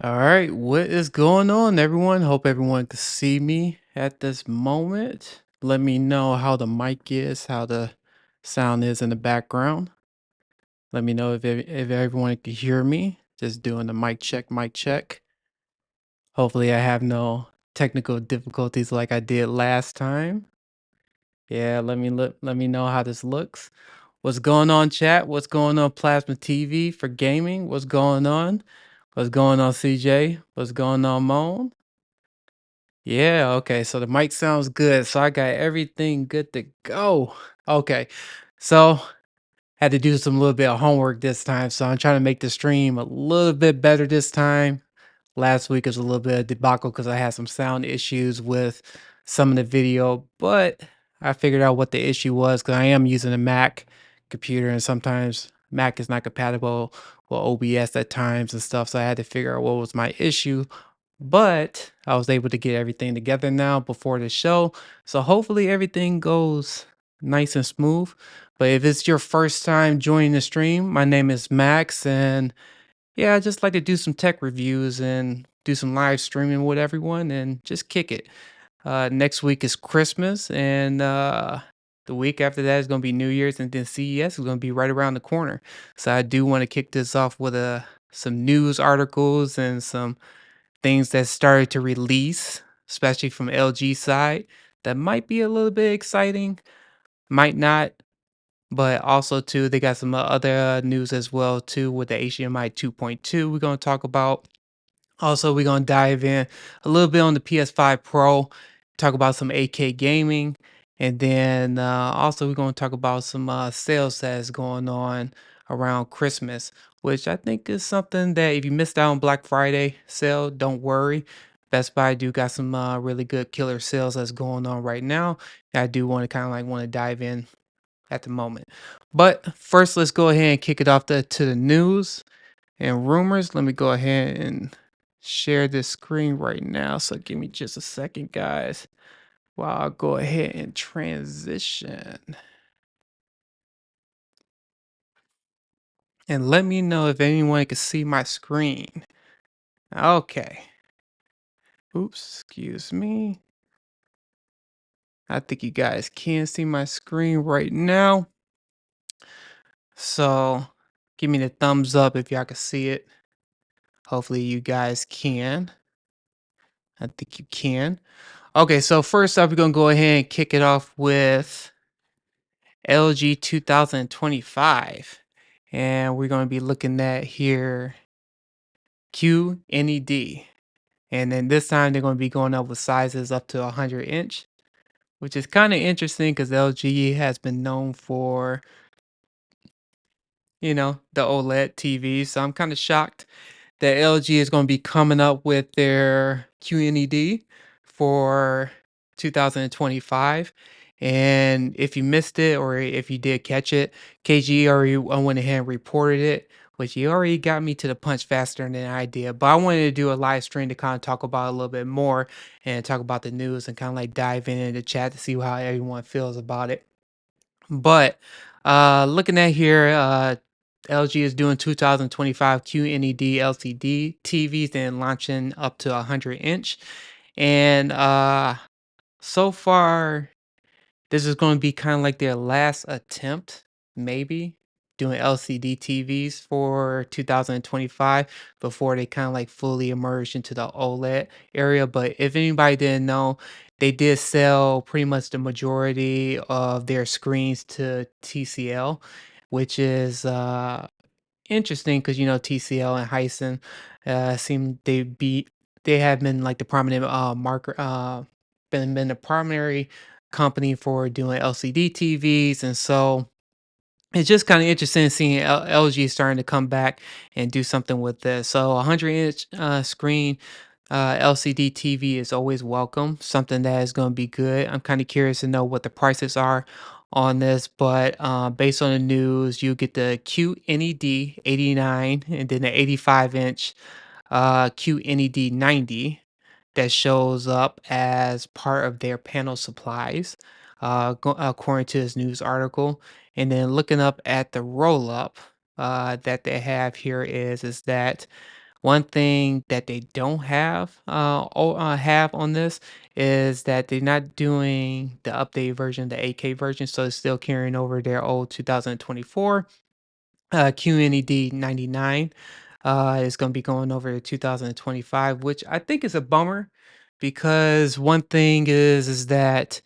All right, what is going on, everyone? Hope everyone can see me at this moment. Let me know how the mic is, how the sound is in the background. Let me know if everyone can hear me. Just doing the mic check, mic check. Hopefully, I have no technical difficulties like I did last time. Yeah, let me know how this looks. What's going on, chat? What's going on, Plasma TV for gaming? What's going on? What's going on, CJ? What's going on, Moan? Yeah, okay. So the mic sounds good. So I got everything good to go. Okay. So had to do some little bit of homework this time. So I'm trying to make the stream a little bit better this time. Last week was a little bit of debacle because I had some sound issues with some of the video, but I figured out what the issue was because I am using a Mac computer and sometimes Mac is not compatible with OBS at times and stuff. So I had to figure out what was my issue. But I was able to get everything together now before the show. So hopefully everything goes nice and smooth. But if it's your first time joining the stream, my name is Max. And yeah, I just like to do some tech reviews and do some live streaming with everyone and just kick it. Next week is Christmas. And the week after that is going to be New Year's. And then CES is going to be right around the corner. So I do want to kick this off with some news articles and some things that started to release, especially from LG side, that might be a little bit exciting, might not, but also too they got some other news as well too with the HDMI 2.2 we're going to talk about. Also, we're gonna dive in a little bit on the PS5 Pro, talk about some AK Gaming, and then also we're gonna talk about some sales that's going on around Christmas, which I think is something that if you missed out on Black Friday sale, don't worry. Best Buy do got some really good killer sales that's going on right now. I do want to kind of like want to dive in at the moment, but first let's go ahead and kick it off to the news and rumors. Let me go ahead and share this screen right now. So give me just a second, guys, while I'll go ahead and transition. And let me know if anyone can see my screen. Okay. Oops, excuse me. I think you guys can see my screen right now. So give me the thumbs up if y'all can see it. Hopefully you guys can. I think you can. Okay, so first up, we're gonna go ahead and kick it off with LG 2025. And we're going to be looking at here QNED. And then this time they're going to be going up with sizes up to 100-inch, which is kind of interesting because LG has been known for, the OLED TV. So I'm kind of shocked that LG is going to be coming up with their QNED for 2025. And if you missed it or if you did catch it, KG already went ahead and reported it, which he already got me to the punch faster than I did. But I wanted to do a live stream to kind of talk about it a little bit more and talk about the news and kind of like dive in the chat to see how everyone feels about it. But looking at here, LG is doing 2025 QNED LCD TVs and launching up to 100-inch. And so far, this is going to be kind of like their last attempt, maybe, doing LCD TVs for 2025 before they kind of like fully emerge into the OLED area. But if anybody didn't know, they did sell pretty much the majority of their screens to TCL, which is interesting because TCL and Hyson seem they have been like the prominent marker been the primary company for doing LCD TVs, and so it's just kind of interesting seeing LG starting to come back and do something with this. So a 100-inch screen LCD TV is always welcome. Something that is going to be good. I'm kind of curious to know what the prices are on this, but based on the news, you get the QNED 89 and then the 85-inch QNED 90 that shows up as part of their panel supplies, according to this news article. And then looking up at the roll up that they have here is that One thing that they don't have on this is that they're not doing the updated version, the 8K version, so it's still carrying over their old 2024 QNED 99 is going to be going over to 2025, which I think is a bummer because one thing is that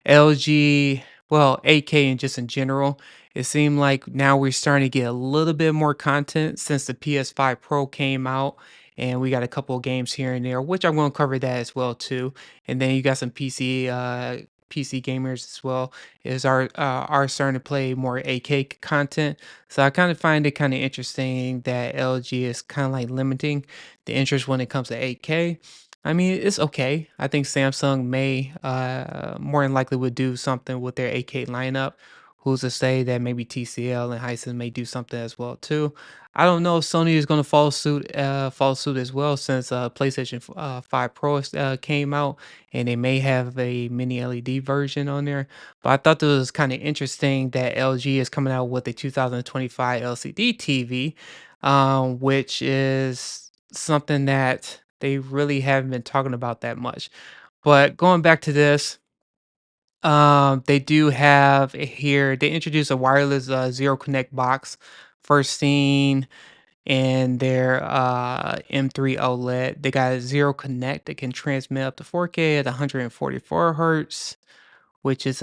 LG, well, 8K and just in general, it seemed like now we're starting to get a little bit more content since the PS5 Pro came out. And we got a couple of games here and there, which I'm going to cover that as well too. And then you got some PC gamers as well are starting to play more 8K content. So I kind of find it kind of interesting that LG is kind of like limiting the interest when it comes to 8K. I mean, it's okay. I think Samsung may more than likely would do something with their 8K lineup. Who's to say that maybe TCL and Hisense may do something as well too? I don't know if Sony is going to follow suit as well since PlayStation 5 Pro came out and they may have a mini LED version on there. But I thought this was kind of interesting that LG is coming out with a 2025 LCD TV, which is something that they really haven't been talking about that much. But going back to this, they do have here, they introduced a wireless Zero Connect box, first seen in their M3 OLED. They got a Zero Connect that can transmit up to 4K at 144 hertz, which is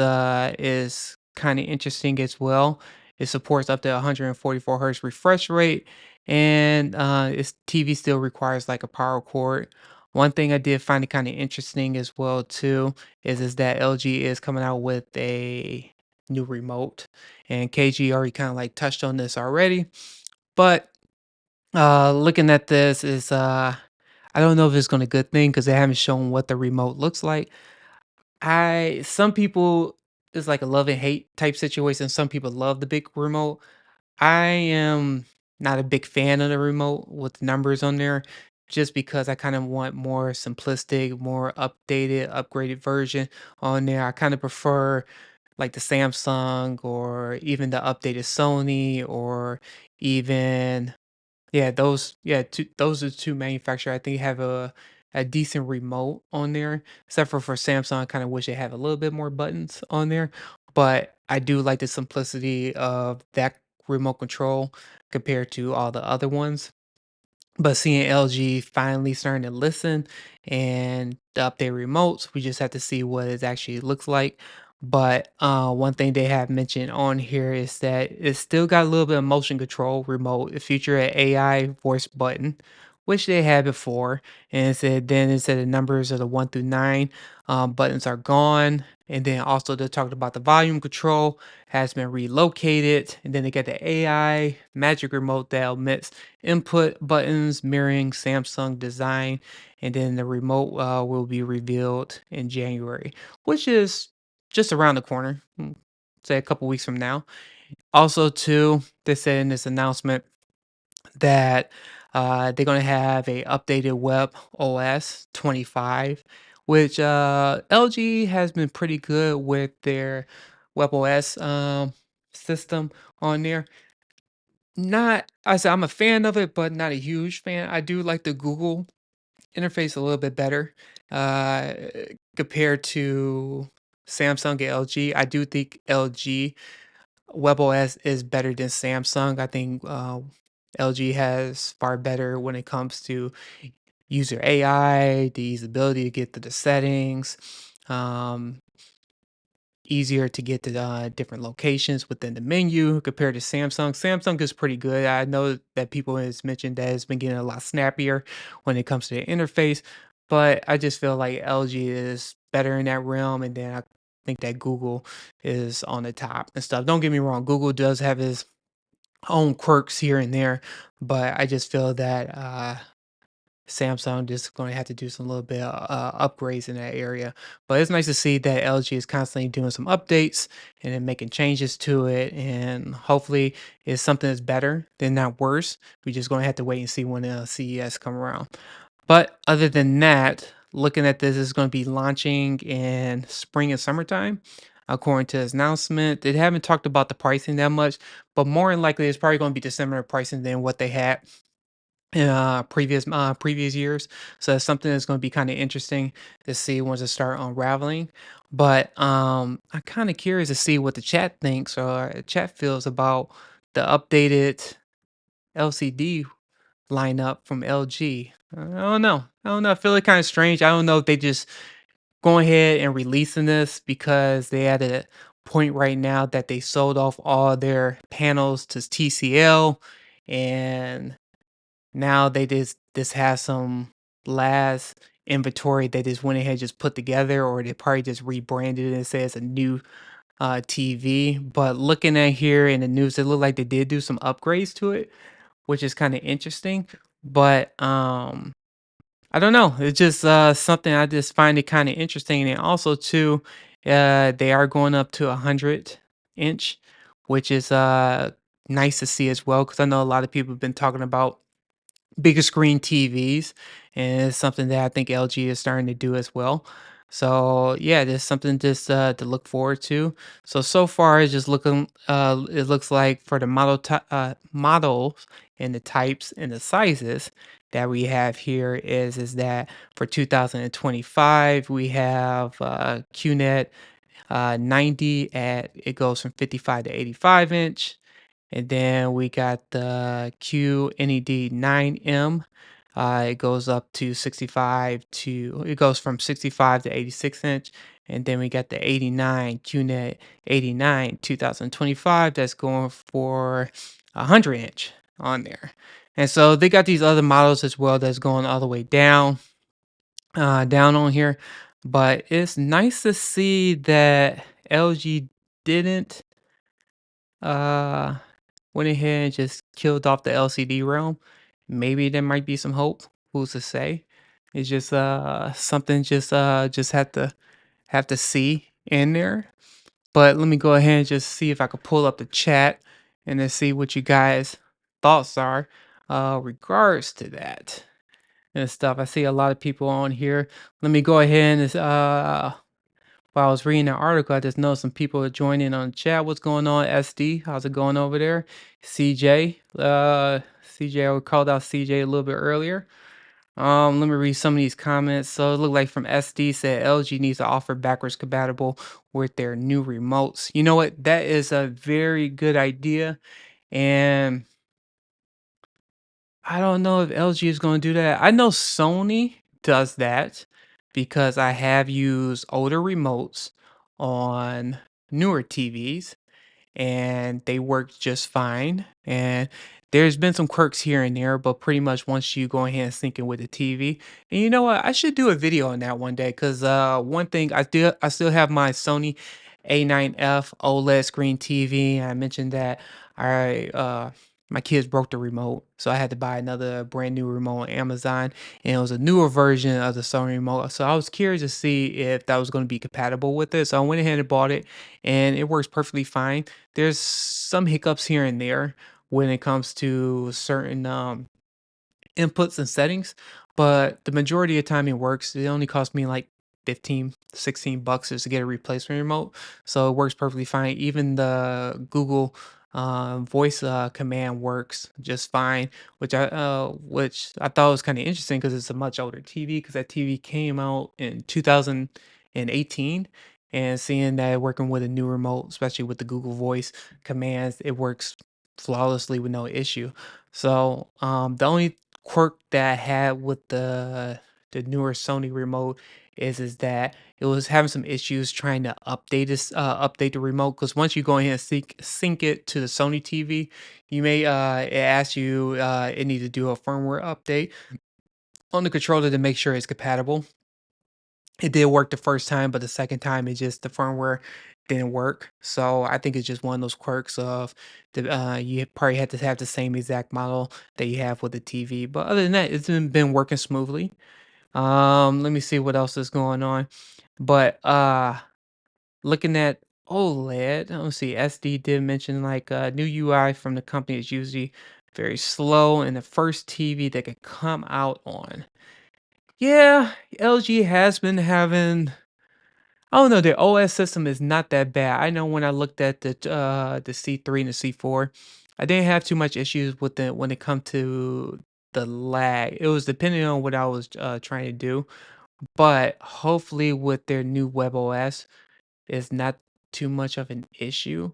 kind of interesting as well. It supports up to 144 hertz refresh rate, and its TV still requires like a power cord. One thing I did find it kind of interesting as well too is that LG is coming out with a new remote, and KG already kind of like touched on this already. But looking at this is I don't know if it's going to good thing because they haven't shown what the remote looks like. I Some people it's like a love and hate type situation. Some people love the big remote. I am not a big fan of the remote with numbers on there just because I kind of want more simplistic, more updated, upgraded version on there. I kind of prefer like the Samsung or even the updated Sony or even those are 2 manufacturers I think have a decent remote on there, except for Samsung, I kinda wish they had a little bit more buttons on there, but I do like the simplicity of that remote control compared to all the other ones. But seeing LG finally starting to listen and update remotes, we just have to see what it actually looks like. But one thing they have mentioned on here is that it's still got a little bit of motion control remote. It feature an AI voice button, which they had before. And it said the numbers of the 1 through 9 buttons are gone. And then also they talked about the volume control has been relocated. And then they got the AI magic remote that omits input buttons mirroring Samsung design, and then the remote will be revealed in January, which is just around the corner, say a couple weeks from now. Also, too, they said in this announcement that they're going to have a updated web OS 25, which LG has been pretty good with their web OS system on there. Not I said I'm a fan of it, but not a huge fan. I do like the Google interface a little bit better, uh, compared to Samsung and LG. I do think LG WebOS is better than Samsung. I think LG has far better when it comes to user AI, the usability to get to the settings. Um, Easier to get to different locations within the menu compared to Samsung. Samsung is pretty good. I know that people has mentioned that it's been getting a lot snappier when it comes to the interface, but I just feel like LG is better in that realm, and then I think that Google is on the top and stuff. Don't get me wrong, Google does have his own quirks here and there, but I just feel that Samsung just going to have to do some little bit of upgrades in that area. But it's nice to see that LG is constantly doing some updates and then making changes to it. And hopefully it's something that's better than not worse. We're just going to have to wait and see when CES come around. But other than that, looking at this is going to be launching in spring and summertime. According to his announcement, they haven't talked about the pricing that much, but more than likely, it's probably going to be the similar pricing than what they had in previous years. So it's something that's going to be kind of interesting to see once it start unraveling. But I'm kind of curious to see what the chat thinks or chat feels about the updated LCD lineup from LG. I don't know. I don't know. I feel it kind of strange. I don't know if they just going ahead and releasing this because they at a point right now that they sold off all their panels to TCL, and now they just have some last inventory they just went ahead and just put together, or they probably just rebranded it and says a new TV. But looking at here in the news, it looked like they did do some upgrades to it, which is kind of interesting. But I don't know. It's just something I just find it kind of interesting, and also too, they are going up to 100 inch, which is nice to see as well. Because I know a lot of people have been talking about bigger screen TVs, and it's something that I think LG is starting to do as well. So yeah, there's something just to look forward to. So far it's just looking. It looks like for the models and the types and the sizes that we have here is that for 2025 we have QNET 90 at it goes from 55 to 85 inch. And then we got the QNED 9M. It goes up to 65 to it goes from 65 to 86 inch. And then we got the 89 QNET 89 2025 that's going for 100 inch on there. And so they got these other models as well that's going all the way down on here. But it's nice to see that LG didn't uh went ahead and just killed off the LCD realm. Maybe there might be some hope. Who's to say? It's just something just have to see in there. But let me go ahead and just see if I could pull up the chat and then see what you guys thoughts are regards to that and stuff. I see a lot of people on here. Let me go ahead and while I was reading the article, I just know some people are joining on the chat. What's going on, SD? How's it going over there? CJ, CJ, I called out CJ a little bit earlier. Let me read some of these comments. So it looked like from SD said LG needs to offer backwards compatible with their new remotes. You know what? That is a very good idea, and I don't know if LG is going to do that. I know Sony does that because I have used older remotes on newer TVs and they work just fine. And there's been some quirks here and there, but pretty much once you go ahead and sync it with the TV, and you know what, I should do a video on that one day because one thing I still have my Sony A9F OLED screen TV. I mentioned that I my kids broke the remote, so I had to buy another brand new remote on Amazon, and it was a newer version of the Sony remote. So I was curious to see if that was going to be compatible with it. So I went ahead and bought it, and it works perfectly fine. There's some hiccups here and there when it comes to certain inputs and settings, but the majority of the time it works. It only cost me like 15, 16 bucks just to get a replacement remote. So it works perfectly fine. Even the Google voice command works just fine, which I thought was kind of interesting because it's a much older TV because that TV came out in 2018, and seeing that working with a new remote, especially with the Google voice commands, it works flawlessly with no issue. So the only quirk that I had with the newer Sony remote is that it was having some issues trying to update the remote, because once you go ahead and sync it to the Sony TV, you may it asks you it needs to do a firmware update on the controller to make sure it's compatible. It did work the first time, but the second time it just the firmware didn't work. So I think it's just one of those quirks of the you probably had to have the same exact model that you have with the TV. But other than that, it's been working smoothly. Let me see what else is going on. But looking at OLED, let's see, SD did mention like new UI from the company is usually very slow and the first TV that could come out on. Yeah, LG has been having, I don't know, their OS system is not that bad. I know when I looked at the C3 and the C4, I didn't have too much issues with it when it come to the lag. It was depending on what I was trying to do, but hopefully with their new WebOS, it's not too much of an issue.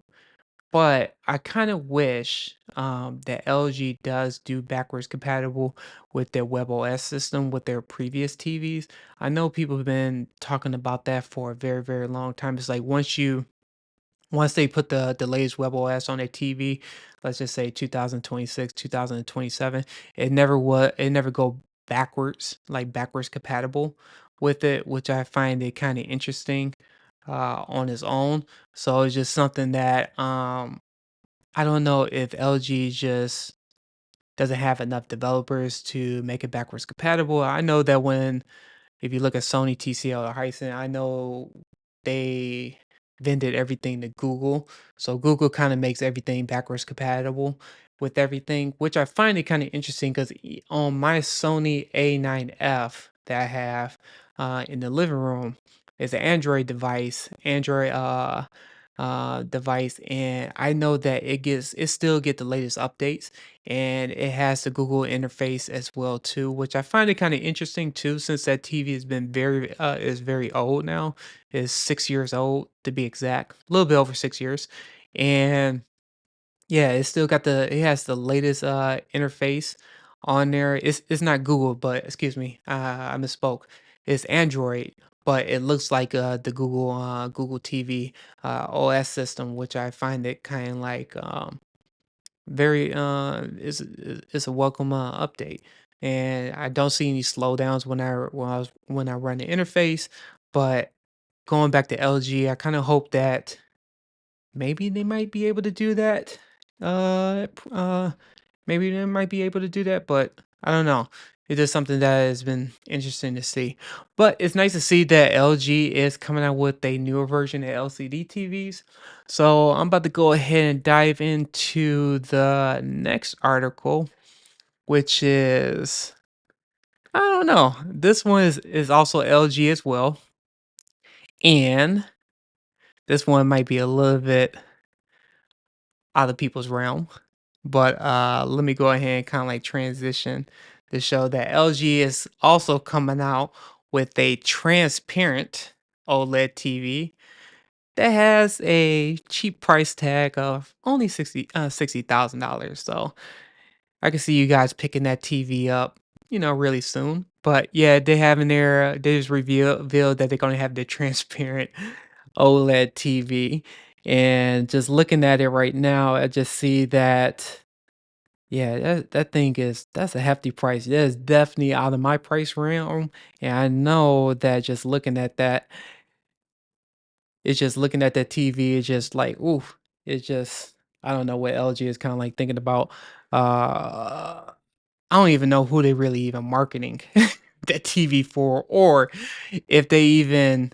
But I kind of wish that LG does do backwards compatible with their WebOS system with their previous TVs. I know people have been talking about that for a very, very long time. It's like once they put the latest WebOS on their TV, let's just say 2026, 2027, it never go backwards, like backwards compatible with it, which I find it kind of interesting on its own. So it's just something that I don't know if LG just doesn't have enough developers to make it backwards compatible. I know that when if you look at Sony, TCL, or Hisense, I know they vended everything to Google. So Google kind of makes everything backwards compatible with everything, which I find it kind of interesting because on my Sony A9F that I have in the living room is an Android device, and I know that it still get the latest updates, and it has the Google interface as well too, which I find it kind of interesting too, since that TV has been is very old now, is 6 years old to be exact, a little bit over 6 years, and yeah, it has the latest interface on there. It's not Google, but excuse me, I misspoke. It's Android, but it looks like the Google TV OS system, which I find it kind of like very is a welcome update. And I don't see any slowdowns when I run the interface, but going back to LG, I kind of hope that maybe they might be able to do that. Maybe they might be able to do that, but I don't know. It's just something that has been interesting to see. But it's nice to see that LG is coming out with a newer version of LCD TVs. So I'm about to go ahead and dive into the next article, which is I don't know. This one is also LG as well. And this one might be a little bit out of people's realm. But let me go ahead and kind of like transition to show that LG is also coming out with a transparent OLED TV that has a cheap price tag of only $60,000. So I can see you guys picking that TV up, really soon. But yeah, they just revealed that they're gonna have the transparent OLED TV. And just looking at it right now, I just see that yeah, that's a hefty price. That is definitely out of my price realm. And I know that just looking at that TV, it's just like, oof, it's just I don't know what LG is kind of like thinking about. Uh I don't even know who they really even marketing that TV for, or if they even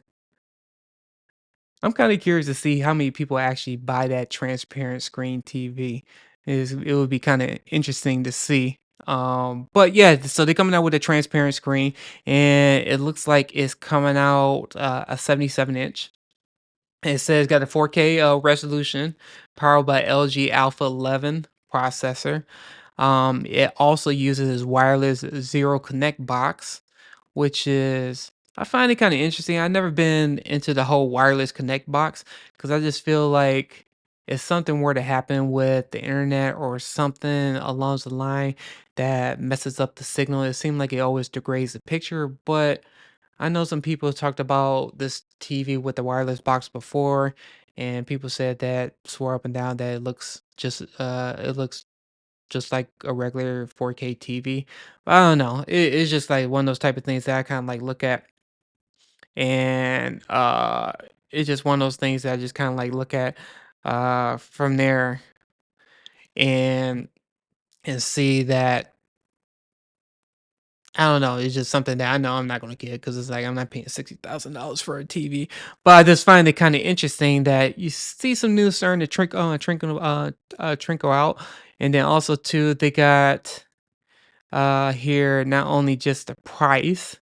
I'm kind of curious to see how many people actually buy that transparent screen TV. It would be kind of interesting to see. But yeah, so they're coming out with a transparent screen, and it looks like it's coming out a 77-inch. It says got a 4K resolution, powered by LG Alpha 11 processor. It also uses wireless zero connect box, which is I find it kind of interesting. I've never been into the whole wireless connect box because I just feel like if something were to happen with the internet or something along the line that messes up the signal, it seems like it always degrades the picture. But I know some people talked about this TV with the wireless box before, and people said that swore up and down that it looks just like a regular 4K TV. But I don't know. It's just like one of those type of things that I kind of like look at, and it's just one of those things that I just kind of like look at from there and see that I don't know. It's just something that I know I'm not gonna get because it's like I'm not paying $60,000 for a TV. But I just find it kind of interesting that you see some news starting to trickle out, and then also too they got here not only just the price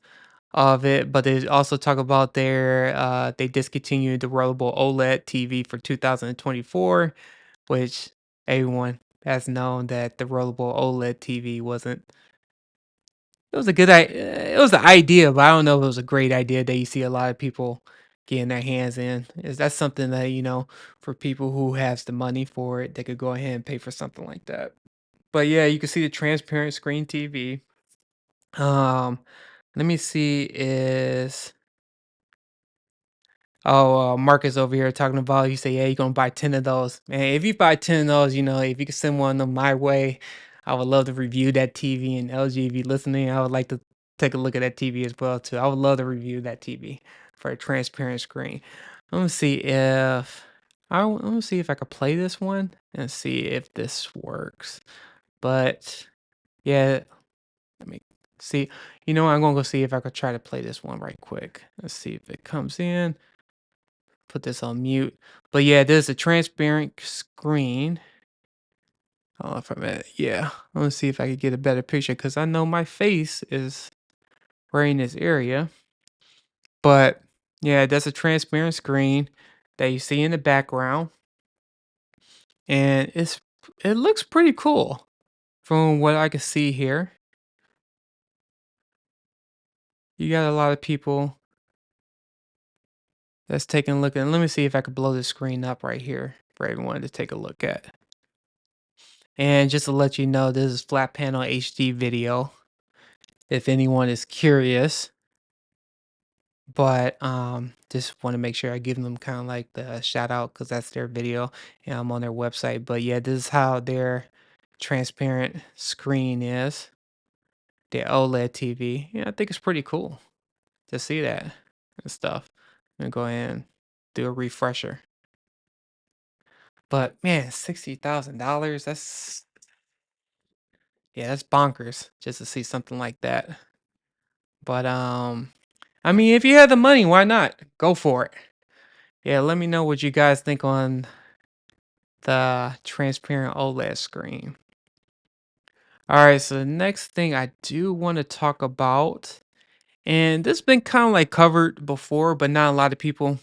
of it, but they also talk about they discontinued the rollable OLED TV for 2024, which everyone has known that the rollable OLED TV wasn't. it was a it was the idea, but I don't know if it was a great idea that you see a lot of people getting their hands in. Is that something that, for people who has the money for it, they could go ahead and pay for something like that. But yeah, you can see the transparent screen TV. Um, let me see is Oh, Marcus over here talking about, you say, yeah, you're gonna buy 10 of those. Man, if you buy 10 of those, if you could send one of them my way, I would love to review that TV. And LG, if you're listening, I would like to take a look at that TV as well too. I would love to review that TV for a transparent screen. Let me see if let me see if I could play this one and see if this works. But yeah, let me see. I'm gonna go see if I could try to play this one right quick. Let's see if it comes in. Put this on mute. But yeah, there's a transparent screen. Hold on for a minute. Yeah, I'm gonna see if I can get a better picture because I know my face is right in this area. But yeah, there's a transparent screen that you see in the background, and it looks pretty cool from what I can see here. You got a lot of people that's taking a look at. Let me see if I could blow the screen up right here for everyone to take a look at. And just to let you know, this is flat panel HD video, if anyone is curious. But just want to make sure I give them kind of like the shout out because that's their video and I'm on their website. But yeah, this is how their transparent screen is, the OLED TV. Yeah, I think it's pretty cool to see that and stuff. I'm gonna go ahead and do a refresher. But man, $60,000, that's bonkers just to see something like that. But I mean, if you have the money, why not? Go for it. Yeah, let me know what you guys think on the transparent OLED screen. All right, so the next thing I do want to talk about, and this has been kind of like covered before, but not a lot of people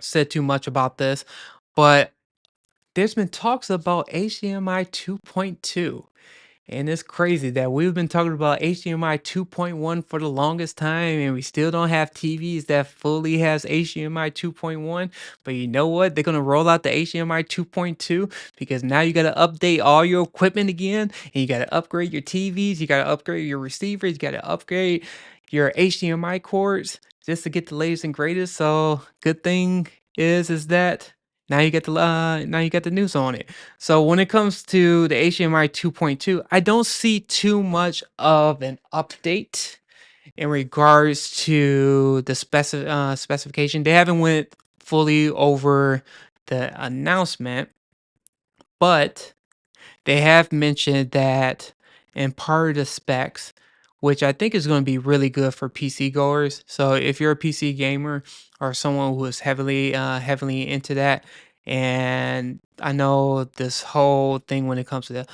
said too much about this, but there's been talks about HDMI 2.2. And it's crazy that we've been talking about HDMI 2.1 for the longest time, and we still don't have TVs that fully has HDMI 2.1. But you know what? They're gonna roll out the HDMI 2.2 because now you gotta update all your equipment again, and you gotta upgrade your TVs, you gotta upgrade your receivers, you gotta upgrade your HDMI cords just to get the latest and greatest. So good thing is that now you got the news on it. So when it comes to the HDMI 2.2, I don't see too much of an update in regards to the specification. They haven't went fully over the announcement, but they have mentioned that in part of the specs, which I think is going to be really good for PC goers. So if you're a PC gamer or someone who is heavily into that, and I know this whole thing when it comes to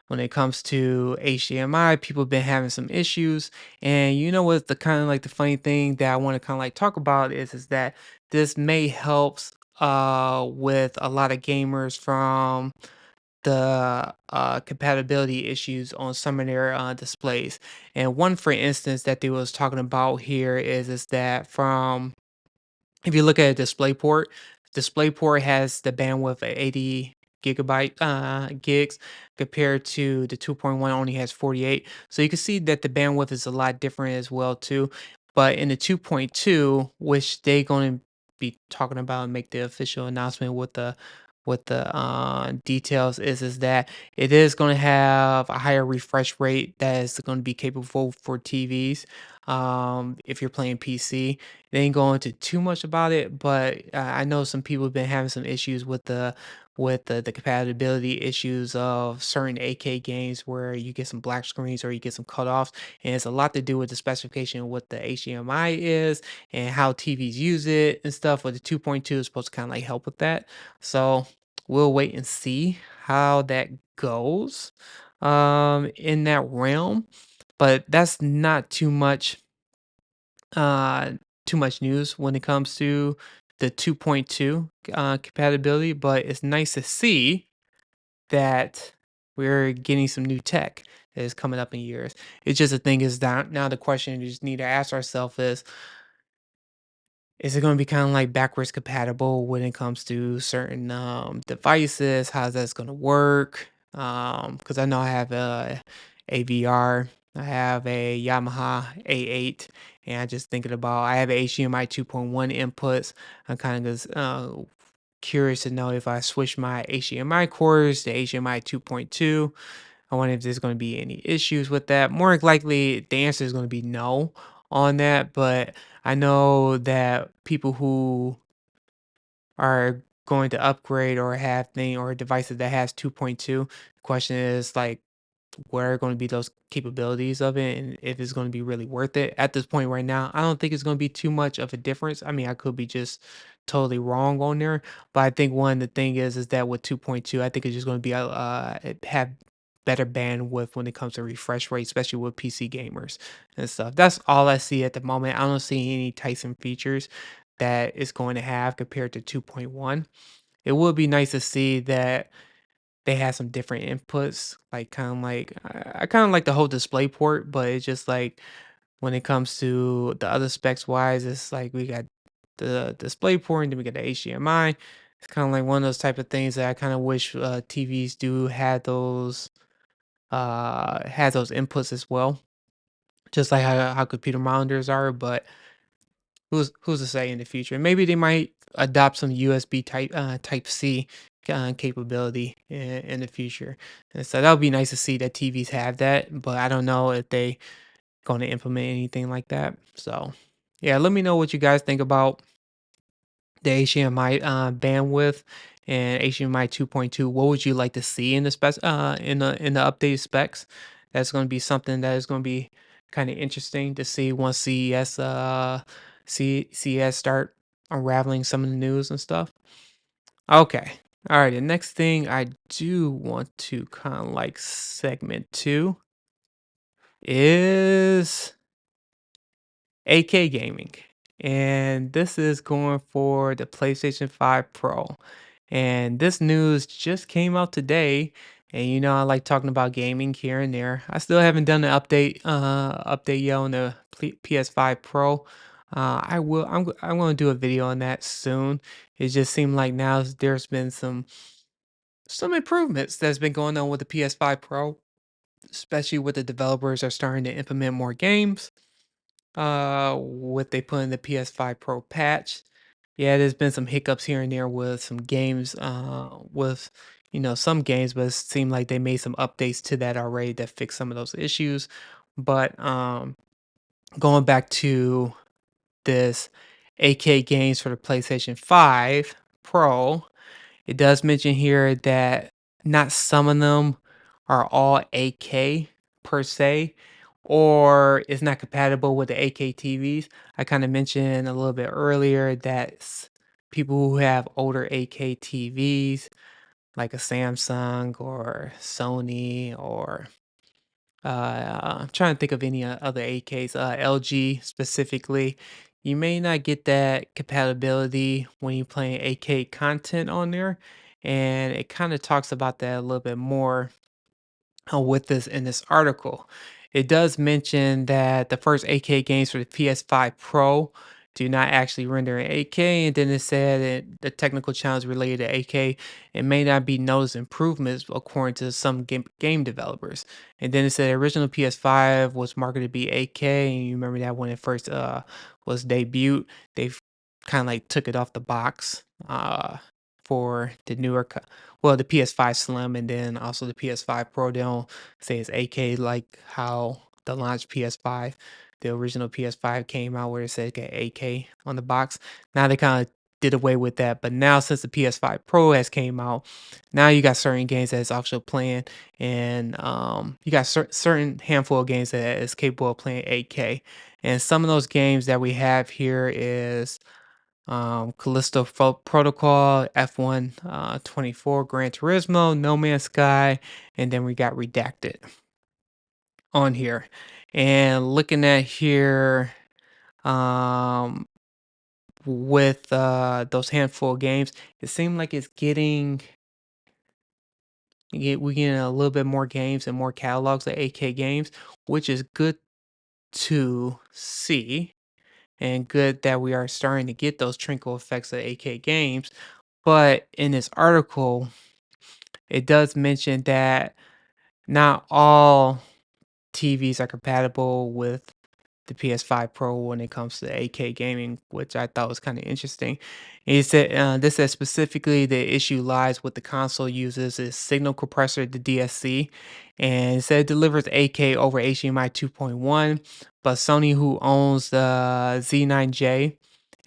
HDMI, people have been having some issues. And you know what, the kind of like the funny thing that I want to kind of like talk about is that this may helps with a lot of gamers from the compatibility issues on some of their displays. And one, for instance, that they was talking about here is that from if you look at a DisplayPort has the bandwidth of 80 gigabyte gigs compared to the 2.1 only has 48. So you can see that the bandwidth is a lot different as well too. But in the 2.2, which they going to be talking about and make the official announcement with the details is that it is going to have a higher refresh rate that is going to be capable for TVs if you're playing PC. They ain't going into too much about it, but I know some people have been having some issues with the compatibility issues of certain AK games where you get some black screens or you get some cutoffs, and it's a lot to do with the specification of what the HDMI is and how TVs use it and stuff. But the 2.2 is supposed to kind of like help with that, so we'll wait and see how that goes in that realm. But that's not uh too much news when it comes to the 2.2 compatibility, but it's nice to see that we're getting some new tech. is coming up in years. It's just the thing is that now the question you just need to ask ourselves is it going to be kind of like backwards compatible when it comes to certain devices? How's that's going to work? Because I know I have a VR, I have a Yamaha A8, and I just thinking about I have a HDMI 2.1 inputs. I'm kind of just curious to know if I switch my HDMI cords to HDMI 2.2. I wonder if there's going to be any issues with that. More likely, the answer is going to be no on that. But I know that people who are going to upgrade or have thing or devices that has 2.2, the question is like what are going to be those capabilities of it and if it's going to be really worth it at this point right now. I don't think it's going to be too much of a difference. I mean, I could be just totally wrong on there, but I think one the thing is that with 2.2, I think it's just going to be it have better bandwidth when it comes to refresh rate, especially with PC gamers and stuff. That's all I see at the moment. I don't see any Tyson features that it's going to have compared to 2.1. It would be nice to see that they had some different inputs, like kind of like I kind of like the whole display port, but it's just like when it comes to the other specs wise, it's like we got the display port and then we got the HDMI. It's kind of like one of those type of things that I kind of wish TVs do had those inputs as well, just like how computer monitors are. But who's to say in the future? Maybe they might adopt some USB type C capability in the future, and so that would be nice to see that TVs have that. But I don't know if they going to implement anything like that. So yeah, let me know what you guys think about the HDMI bandwidth and HDMI 2.2. What would you like to see in the in the updated specs? That's going to be something that is going to be kind of interesting to see once CES start unraveling some of the news and stuff. Okay. All right, the next thing I do want to kind of like segment two is AK Gaming. And this is going for the PlayStation 5 Pro. And this news just came out today. And you know I like talking about gaming here and there. I still haven't done an update yet on the PS5 Pro. I will I'm going to do a video on that soon. It just seemed like now there's been some improvements that's been going on with the PS5 Pro, especially with the developers are starting to implement more games what they put in the PS5 Pro patch. Yeah, there's been some hiccups here and there with some games, with some games, but it seemed like they made some updates to that already that fix some of those issues. But going back to this AK games for the PlayStation 5 Pro, it does mention here that not some of them are all 8K per se, or it's not compatible with the 8K TVs. I kind of mentioned a little bit earlier that people who have older 8K TVs, like a Samsung or Sony or I'm trying to think of any other 8Ks, LG specifically. You may not get that compatibility when you're playing 8K content on there, and it kind of talks about that a little bit more with this in this article. It does mention that the first 8K games for the PS5 Pro do not actually render in 8K, and then it said that the technical challenge related to 8K it may not be noticed improvements according to some game developers. And then it said the original PS5 was marketed to be 8K, and you remember that when it first was debuted, they kind of like took it off the box for the well, the PS5 Slim and then also the PS5 Pro. They don't say it's 8K like how the launch PS5, the original PS5 came out where it said get 8K on the box. Now they kind of did away with that, but now since the PS5 Pro has came out, now you got certain games that is also playing, and you got certain handful of games that is capable of playing 8K. And some of those games that we have here is Callisto Protocol, F1 24, Gran Turismo, No Man's Sky, and then we got Redacted on here. And looking at here, um, with those handful of games, it seemed like it's getting We get a little bit more games and more catalogs of AK games, which is good to see and good that we are starting to get those trickle effects of AK games. But in this article, it does mention that not all TVs are compatible with the PS5 Pro when it comes to AK gaming, which I thought was kind of interesting. He said this says specifically the issue lies with the console uses its signal compressor, the DSC, and it said it delivers AK over HDMI 2.1, but Sony, who owns the Z9J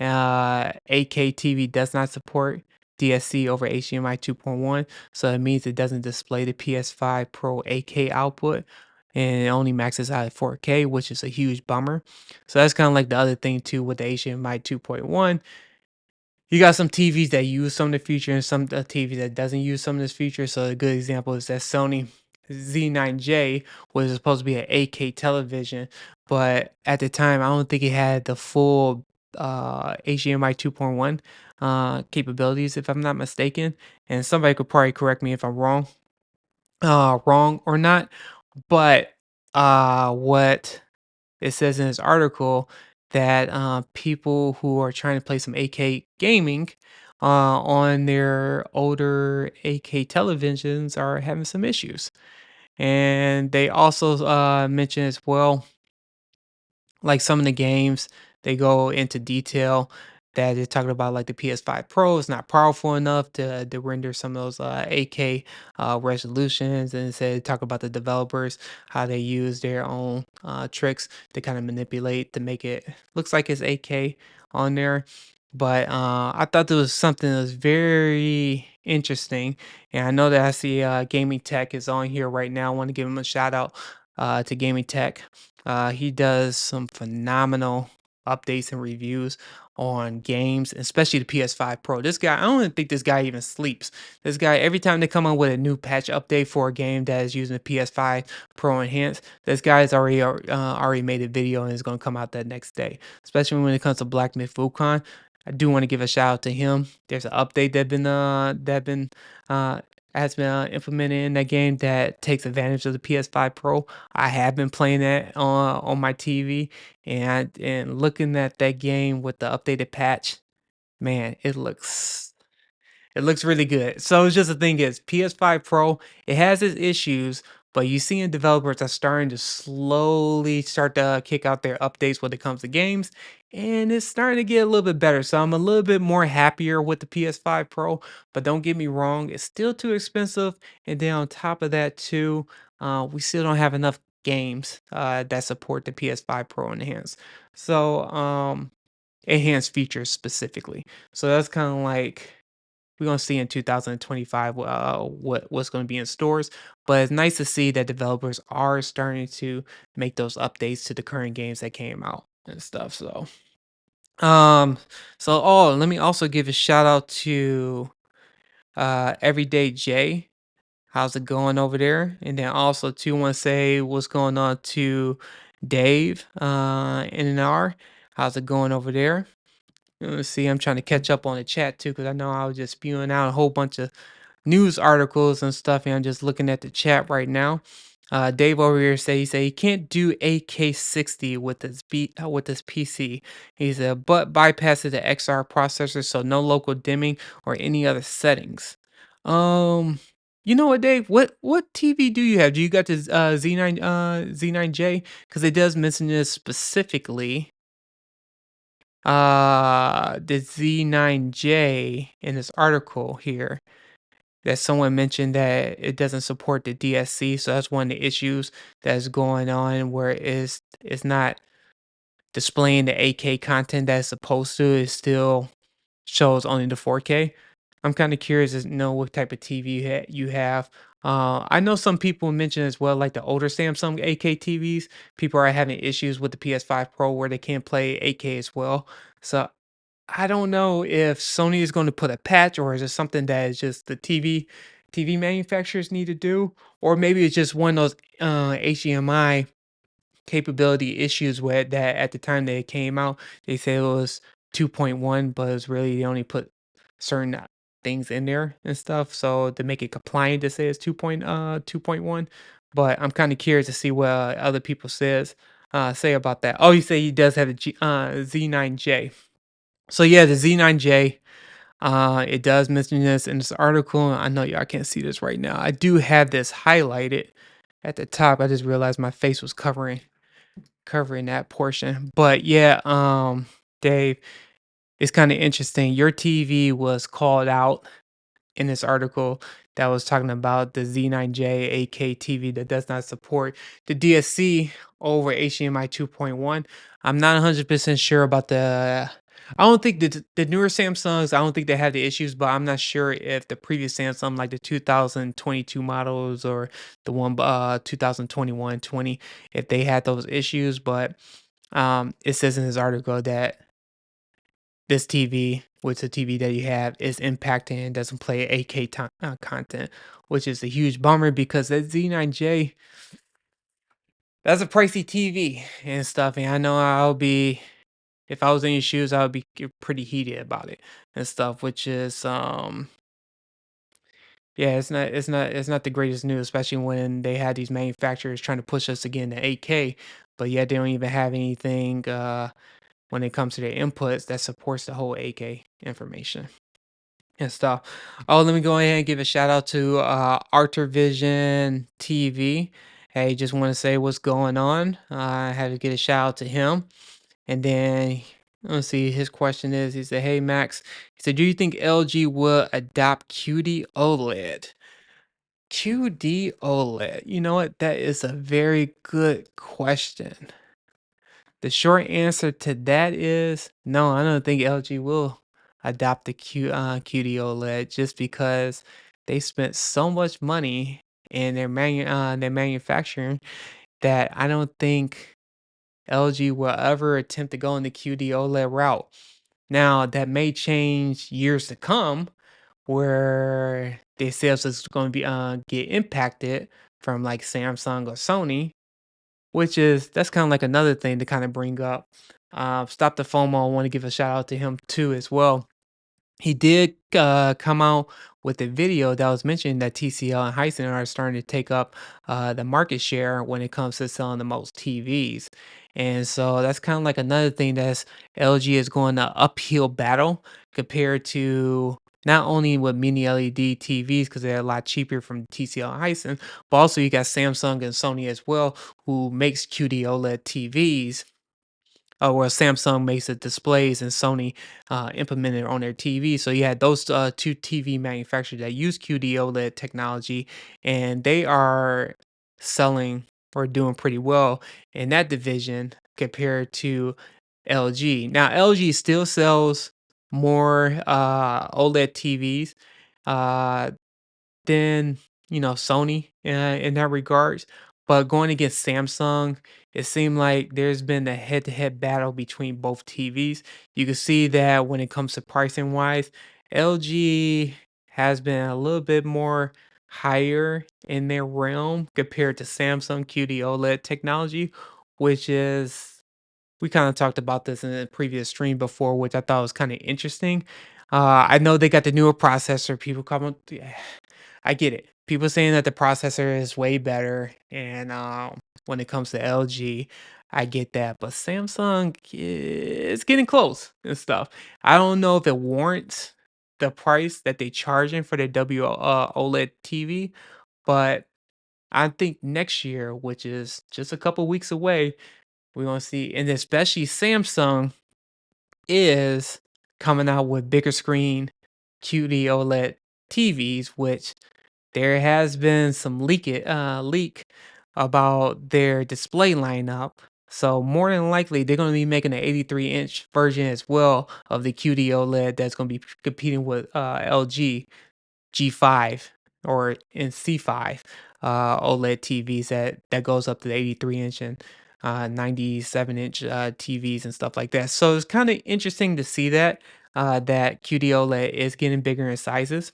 AK TV, does not support DSC over HDMI 2.1, so it means it doesn't display the PS5 Pro AK output and it only maxes out at 4K, which is a huge bummer. So that's kind of like the other thing too with the HDMI 2.1. You got some TVs that use some of the feature and some TVs that doesn't use some of this feature. So a good example is that Sony Z9J was supposed to be an 8K television, but at the time I don't think it had the full HDMI 2.1 capabilities, if I'm not mistaken. And somebody could probably correct me if I'm wrong or not. But what it says in this article that people who are trying to play some AK gaming on their older AK televisions are having some issues. And they also mention as well like some of the games, they go into detail that they're talking about like the PS5 Pro is not powerful enough to render some of those 8K resolutions, and they talk about the developers how they use their own tricks to kind of manipulate to make it looks like it's 8K on there. But I thought there was something that was very interesting, and I know that I see Gaming Tech is on here right now. I want to give him a shout out to Gaming Tech. He does some phenomenal updates and reviews on games, especially the PS5 Pro. This guy, I don't even think this guy even sleeps. This guy, every time they come out with a new patch update for a game that is using the PS5 Pro Enhanced, this guy has already made a video and is going to come out that next day. Especially when it comes to Black Myth Wukong. I do want to give a shout out to him. There's an update that been uh has been implemented in that game that takes advantage of the PS5 Pro. I have been playing that on my TV, and looking at that game with the updated patch, man, it looks really good. So it's just the thing is PS5 Pro, it has its issues, but you seeing developers are starting to slowly start to kick out their updates when it comes to games, and it's starting to get a little bit better. So I'm a little bit more happier with the PS5 Pro, but don't get me wrong, it's still too expensive. And then on top of that too, we still don't have enough games that support the PS5 Pro enhanced. So enhanced features specifically. So that's kind of like we're gonna see in 2025 what's gonna be in stores. But it's nice to see that developers are starting to make those updates to the current games that came out and stuff. Um let me also give a shout out to Everyday J. How's it going over there? And then also too want to say what's going on to Dave NR. How's it going over there? Let's see, I'm trying to catch up on the chat too, because I know I was just spewing out a whole bunch of news articles and stuff, and I'm just looking at the chat right now. Dave over here he can't do AK60 with his PC. He said, but bypasses the XR processor, so no local dimming or any other settings. Um, you know what, Dave? What TV do you have? Do you got this Z9J? Because it does mention this specifically. The Z9J in this article here that someone mentioned that it doesn't support the DSC, so that's one of the issues that's going on where it's not displaying the 8K content that's supposed to. It still shows only the 4K. I'm kind of curious to know what type of TV you have. I know some people mention as well, like the older Samsung 8K TVs. People are having issues with the PS5 Pro where they can't play 8K as well. So I don't know if Sony is going to put a patch, or is it something that is just the TV manufacturers need to do, or maybe it's just one of those HDMI capability issues where that at the time that it came out, they said it was 2.1, but it's really they only put certain things in there and stuff, so to make it compliant to say it's 2.1. But I'm kind of curious to see what other people say about that. Oh, you say he does have a Z9J. So yeah, the Z9J. It does mention this in this article. I know y'all can't see this right now. I do have this highlighted at the top. I just realized my face was covering that portion. But yeah, Dave, it's kind of interesting. Your TV was called out in this article that was talking about the Z9J AK TV that does not support the DSC over HDMI 2.1. I'm not 100% sure about the. I don't think the newer Samsungs, I don't think they have the issues, but I'm not sure if the previous Samsung, like the 2022 models or the one 2021 20, if they had those issues. But it says in this article that this TV, which the TV that you have, is impacting and doesn't play 8K content, which is a huge bummer because that Z9J, that's a pricey TV and stuff. And I know if I was in your shoes, I would be pretty heated about it and stuff, which is, yeah, it's not the greatest news, especially when they had these manufacturers trying to push us again to 8K, but yet they don't even have anything, when it comes to their inputs that supports the whole 8K information and stuff. Oh, let me go ahead and give a shout out to Arthur Vision TV. Hey, just want to say what's going on. I had to get a shout out to him. And then let's see, his question is, he said, "Hey Max," he said, "Do you think LG will adopt QD OLED?" QD OLED. You know what? That is a very good question. The short answer to that is no, I don't think LG will adopt the QD OLED just because they spent so much money in their manufacturing that I don't think LG will ever attempt to go in the QD OLED route. Now, that may change years to come where their sales is going to be get impacted from like Samsung or Sony, which is that's kind of like another thing to kind of bring up. Stop the FOMO. I want to give a shout out to him too as well. He did come out with a video that was mentioning that TCL and Hisense are starting to take up the market share when it comes to selling the most TVs. And so that's kind of like another thing that's LG is going to uphill battle compared to not only with mini LED TVs because they're a lot cheaper from TCL and Hisense, but also you got Samsung and Sony as well who makes QD OLED TVs. Where Samsung makes the displays and Sony implemented on their TV. So you had those two TV manufacturers that use QD OLED technology, and they are selling or doing pretty well in that division compared to LG. Now LG still sells more OLED TVs. Uh, than Sony in that regards. But going against Samsung, it seemed like there's been a head-to-head battle between both TVs. You can see that when it comes to pricing wise, LG has been a little bit more higher in their realm compared to Samsung QD OLED technology, which is we kind of talked about this in a previous stream before, which I thought was kind of interesting. I know they got the newer processor. People come, yeah, I get it. People saying that the processor is way better, and when it comes to LG, I get that. But Samsung is getting close and stuff. I don't know if it warrants the price that they charging for their OLED TV, but I think next year, which is just a couple weeks away, we're gonna see, and especially Samsung is coming out with bigger screen QD OLED TVs, which there has been some leak about their display lineup. So more than likely, they're going to be making an 83-inch version as well of the QD OLED that's going to be competing with LG G5 or in C5 OLED TVs that goes up to the 83-inch and 97-inch TVs and stuff like that. So it's kind of interesting to see that QD OLED is getting bigger in sizes.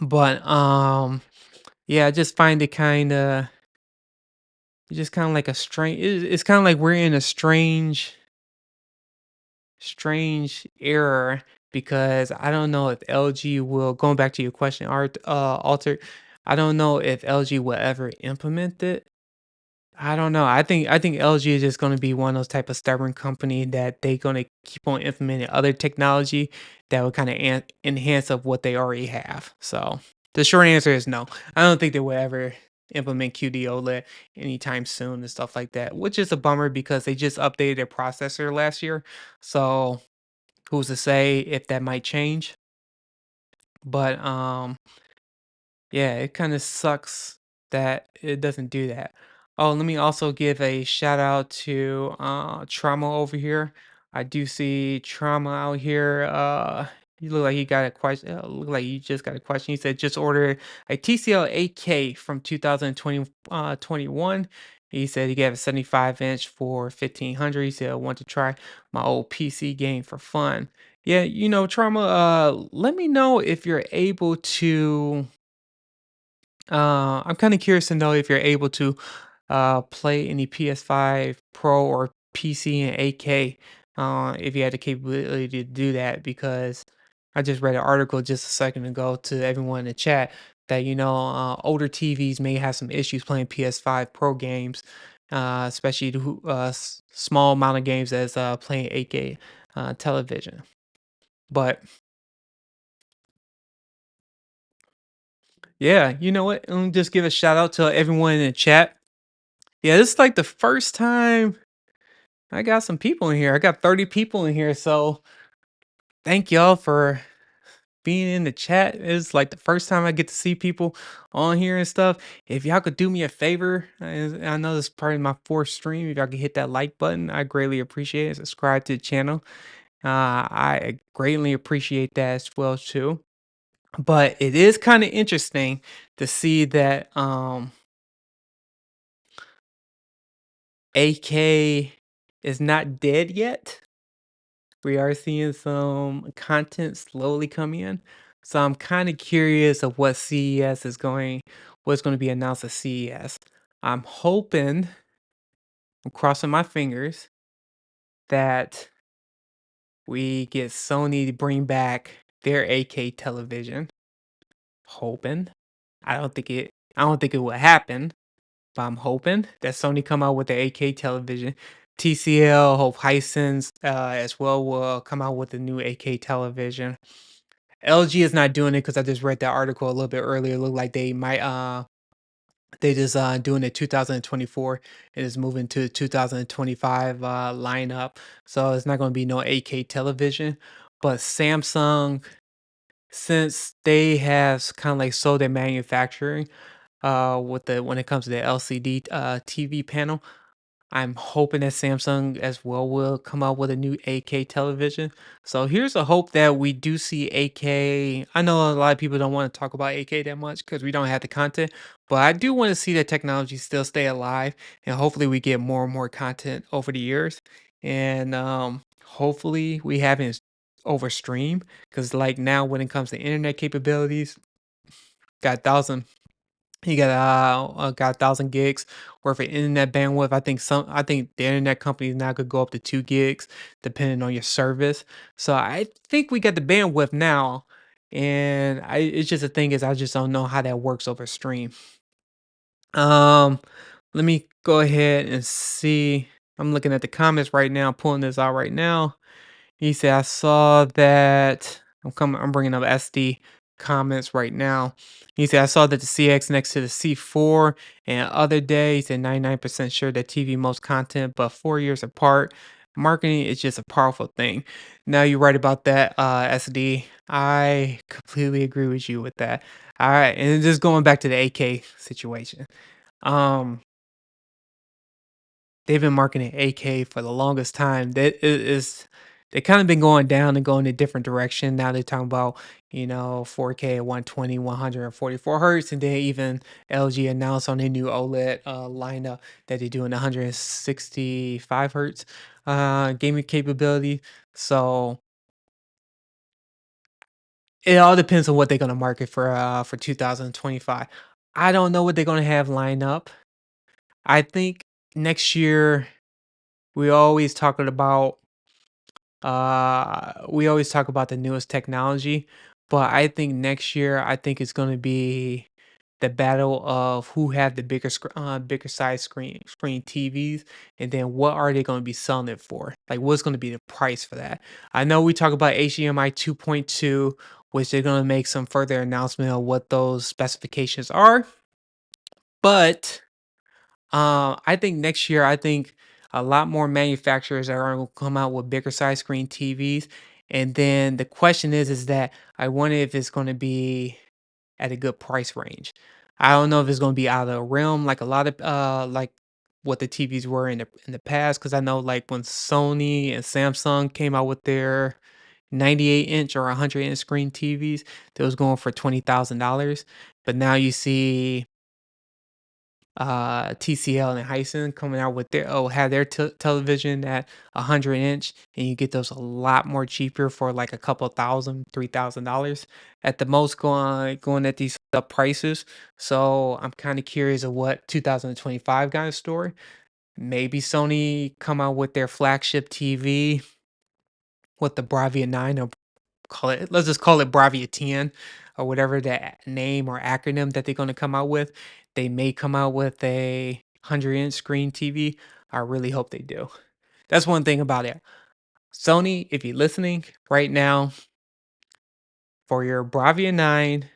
But yeah, I just find it kind of like a strange. It's kind of like we're in a strange era because I don't know if LG will, going back to your question, Alter, I don't know if LG will ever implement it. I don't know. I think LG is just gonna be one of those type of stubborn company that they gonna keep on implementing other technology that will kind of enhance of what they already have. So the short answer is no. I don't think they will ever implement QD OLED anytime soon and stuff like that, which is a bummer because they just updated their processor last year. So who's to say if that might change? But yeah, it kind of sucks that it doesn't do that. Oh, let me also give a shout out to Trauma over here. I do see Trauma out here. You look like you got a question. Look like you just got a question. He said just ordered a TCL 8K from 2020 21. He said he got a 75-inch for 1500. He said I want to try my old PC game for fun. Yeah, Trauma, let me know if you're able to I'm kind of curious to know if you're able to play any PS5 Pro or PC in 8K, if you had the capability to do that, because I just read an article just a second ago to everyone in the chat that older TVs may have some issues playing PS5 Pro games, especially small amount of games as playing 8K television. But yeah, you know what? Let me just give a shout out to everyone in the chat. Yeah, this is like the first time I got some people in here. I got 30 people in here. So thank y'all for being in the chat. It's like the first time I get to see people on here and stuff. If y'all could do me a favor, I know this is probably my fourth stream. If y'all could hit that like button, I greatly appreciate it. Subscribe to the channel. I greatly appreciate that as well too. But it is kind of interesting to see that AK is not dead yet. We are seeing some content slowly come in. So I'm kind of curious of what CES what's going to be announced at CES. I'm hoping, I'm crossing my fingers that we get Sony to bring back their 8K television. Hoping. I don't think it will happen, but I'm hoping that Sony come out with the 8K television. TCL, hope Hisense as well will come out with a new 8K television. LG is not doing it because I just read that article a little bit earlier. It looked like they just doing it 2024 and is moving to 2025 lineup. So it's not going to be no 8K television. But Samsung, since they have kind of like sold their manufacturing with the when it comes to the LCD TV panel, I'm hoping that Samsung as well will come out with a new 8K television. So here's a hope that we do see 8K. I know a lot of people don't want to talk about 8K that much because we don't have the content, but I do want to see that technology still stay alive, and hopefully we get more and more content over the years. And hopefully we haven't overstream, because like now when it comes to internet capabilities, got 1,000 he got 1,000 gigs worth of internet bandwidth. I think the internet companies now could go up to 2 gigs depending on your service. So I think we got the bandwidth now, and it's just the thing is I just don't know how that works over stream. Um, Let me go ahead and see. I'm looking at the comments right now, pulling this out right now. He said, I saw that. I'm bringing up SD comments right now. He said, I saw that the CX next to the C4 and other day. He said, 99% sure that TV most content, but 4 years apart. Marketing is just a powerful thing. Now you're right about that, SD. I completely agree with you with that. All right, and just going back to the AK situation. Um, They've been marketing AK for the longest time. They kind of been going down and going a different direction. Now they're talking about, 4K at 120, 144 hertz, and then even LG announced on their new OLED lineup that they're doing 165 hertz gaming capability. So it all depends on what they're gonna market for 2025. I don't know what they're gonna have lined up. I think next year we always talking about We always talk about the newest technology, but I think next year, I think it's going to be the battle of who had the bigger size screen TVs, and then what are they going to be selling it for? Like, what's going to be the price for that? I know we talk about HDMI 2.2, which they're going to make some further announcement of what those specifications are, but I think next year, I think a lot more manufacturers are going to come out with bigger size screen TVs. And then the question is that I wonder if it's going to be at a good price range. I don't know if it's going to be out of the realm like a lot of like what the TVs were in the past, because I know like when Sony and Samsung came out with their 98-inch or 100-inch screen TVs, they was going for $20,000. But now you see TCL and Hisense coming out with their have their television at 100-inch, and you get those a lot more cheaper for like a couple thousand, $3,000 at the most, going at these prices. So I'm kind of curious of what 2025 got in store. Maybe Sony come out with their flagship TV with the Bravia 9, or let's just call it Bravia 10, or whatever that name or acronym that they're going to come out with. They may come out with a 100-inch screen TV. I really hope they do. That's one thing about it. Sony, if you're listening right now, for your Bravia 9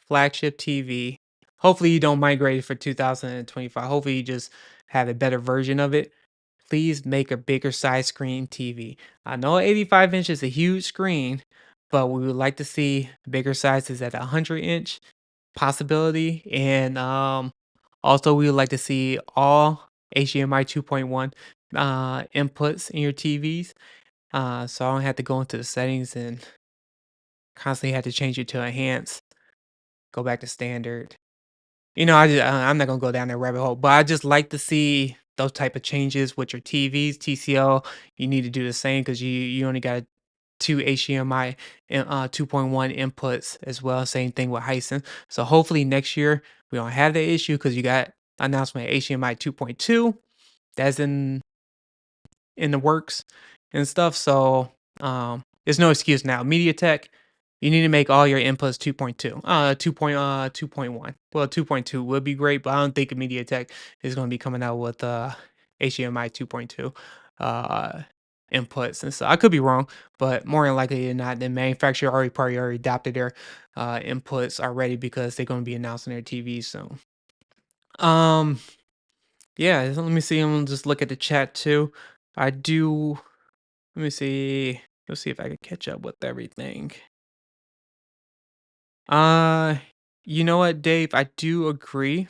flagship TV, hopefully you don't migrate it for 2025. Hopefully you just have a better version of it. Please make a bigger size screen TV. I know 85 inch is a huge screen, but we would like to see bigger sizes at 100-inch possibility. And also, we would like to see all HDMI 2.1 inputs in your TVs. So I don't have to go into the settings and constantly have to change it to enhance, go back to standard. I'm not gonna go down that rabbit hole, but I just like to see those type of changes with your TVs. TCL, you need to do the same because you only got two HDMI and 2.1 inputs as well. Same thing with Hisense. So hopefully next year we don't have that issue because you got announcement of HDMI 2.2 that's in the works and stuff. So there's no excuse now. MediaTek, you need to make all your inputs 2.2, 2.1. Well, 2.2 would be great, but I don't think MediaTek is going to be coming out with HDMI 2.2 uh, inputs and so I could be wrong, but more than likely than not, the manufacturer probably already adopted their inputs already because they're going to be announcing their TVs soon. Um, yeah, so let me see. I'm gonna just look at the chat too. I do. Let me see. Let's see if I can catch up with everything. Uh, you know what, Dave? I do agree.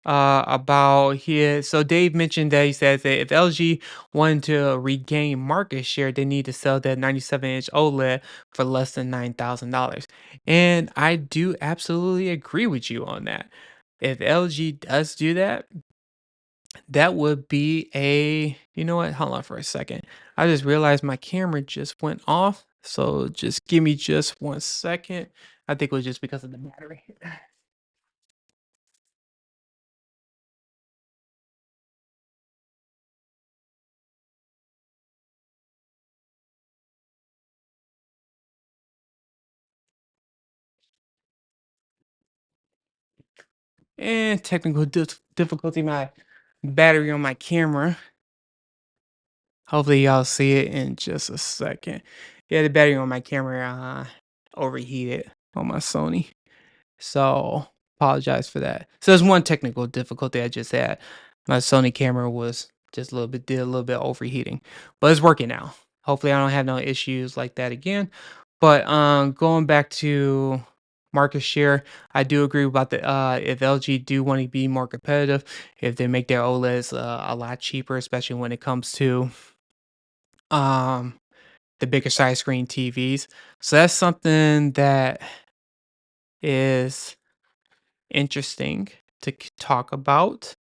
About his. So Dave mentioned that he says that if LG wanted to regain market share, they need to sell that 97-inch OLED for less than $9,000. And I do absolutely agree with you on that. If LG does do that, that would be a, you know what? Hold on for a second. I just realized my camera just went off. So just give me just 1 second. I think it was just because of the battery. And technical difficulty, my battery on my camera. Hopefully y'all see it in just a second. Yeah, the battery on my camera overheated on my Sony. So apologize for that. So there's one technical difficulty I just had. My Sony camera was just did a little bit overheating, but it's working now. Hopefully I don't have no issues like that again. But going back to market share, I do agree about the if LG do want to be more competitive, if they make their OLEDs a lot cheaper, especially when it comes to um the bigger size screen TVs. So that's something that is interesting to talk about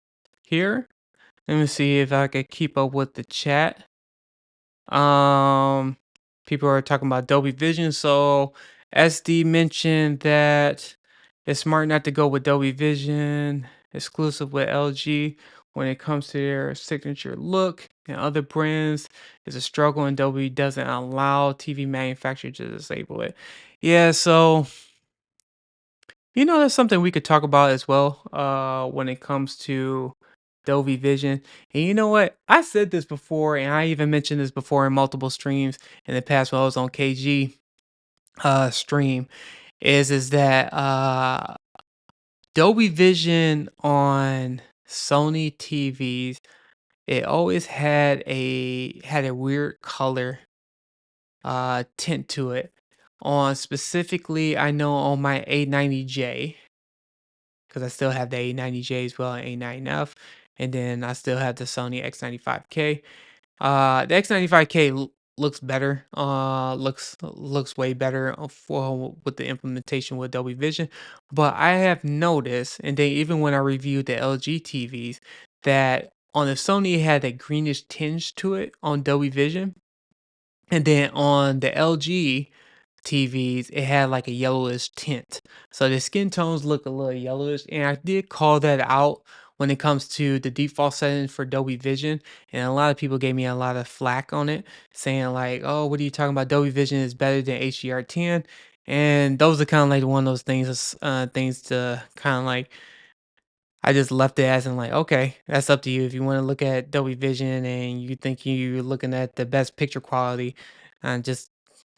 here. Let me see if I could keep up with the chat. Um, People are talking about Doby Vision. So SD mentioned that it's smart not to go with Doby Vision exclusive with LG. when it comes to their signature look, and other brands is a struggle, and Dolby doesn't allow TV manufacturers to disable it. Yeah, so that's something we could talk about as well. When it comes to Dolby Vision, and you know what? I said this before, and I even mentioned this before in multiple streams in the past when I was on KG stream. Is that Dolby Vision on Sony TVs? It always had a weird color tint to it. On specifically, I know on my A90J, because I still have the A90J as well and A9F, and then I still have the Sony X95K. The X95K looks better. Looks way better for with the implementation with Dolby Vision. But I have noticed, and then even when I reviewed the LG TVs, that on the Sony it had a greenish tinge to it on Dolby Vision, and then on the LG TVs, it had like a yellowish tint. So the skin tones look a little yellowish, and I did call that out when it comes to the default settings for Dolby Vision. And a lot of people gave me a lot of flack on it, saying like, "Oh, what are you talking about? Dolby Vision is better than HDR10." And those are kind of like one of those things, things to kind of like. I just left it as in like, okay, that's up to you. If you want to look at Dolby Vision and you think you're looking at the best picture quality, just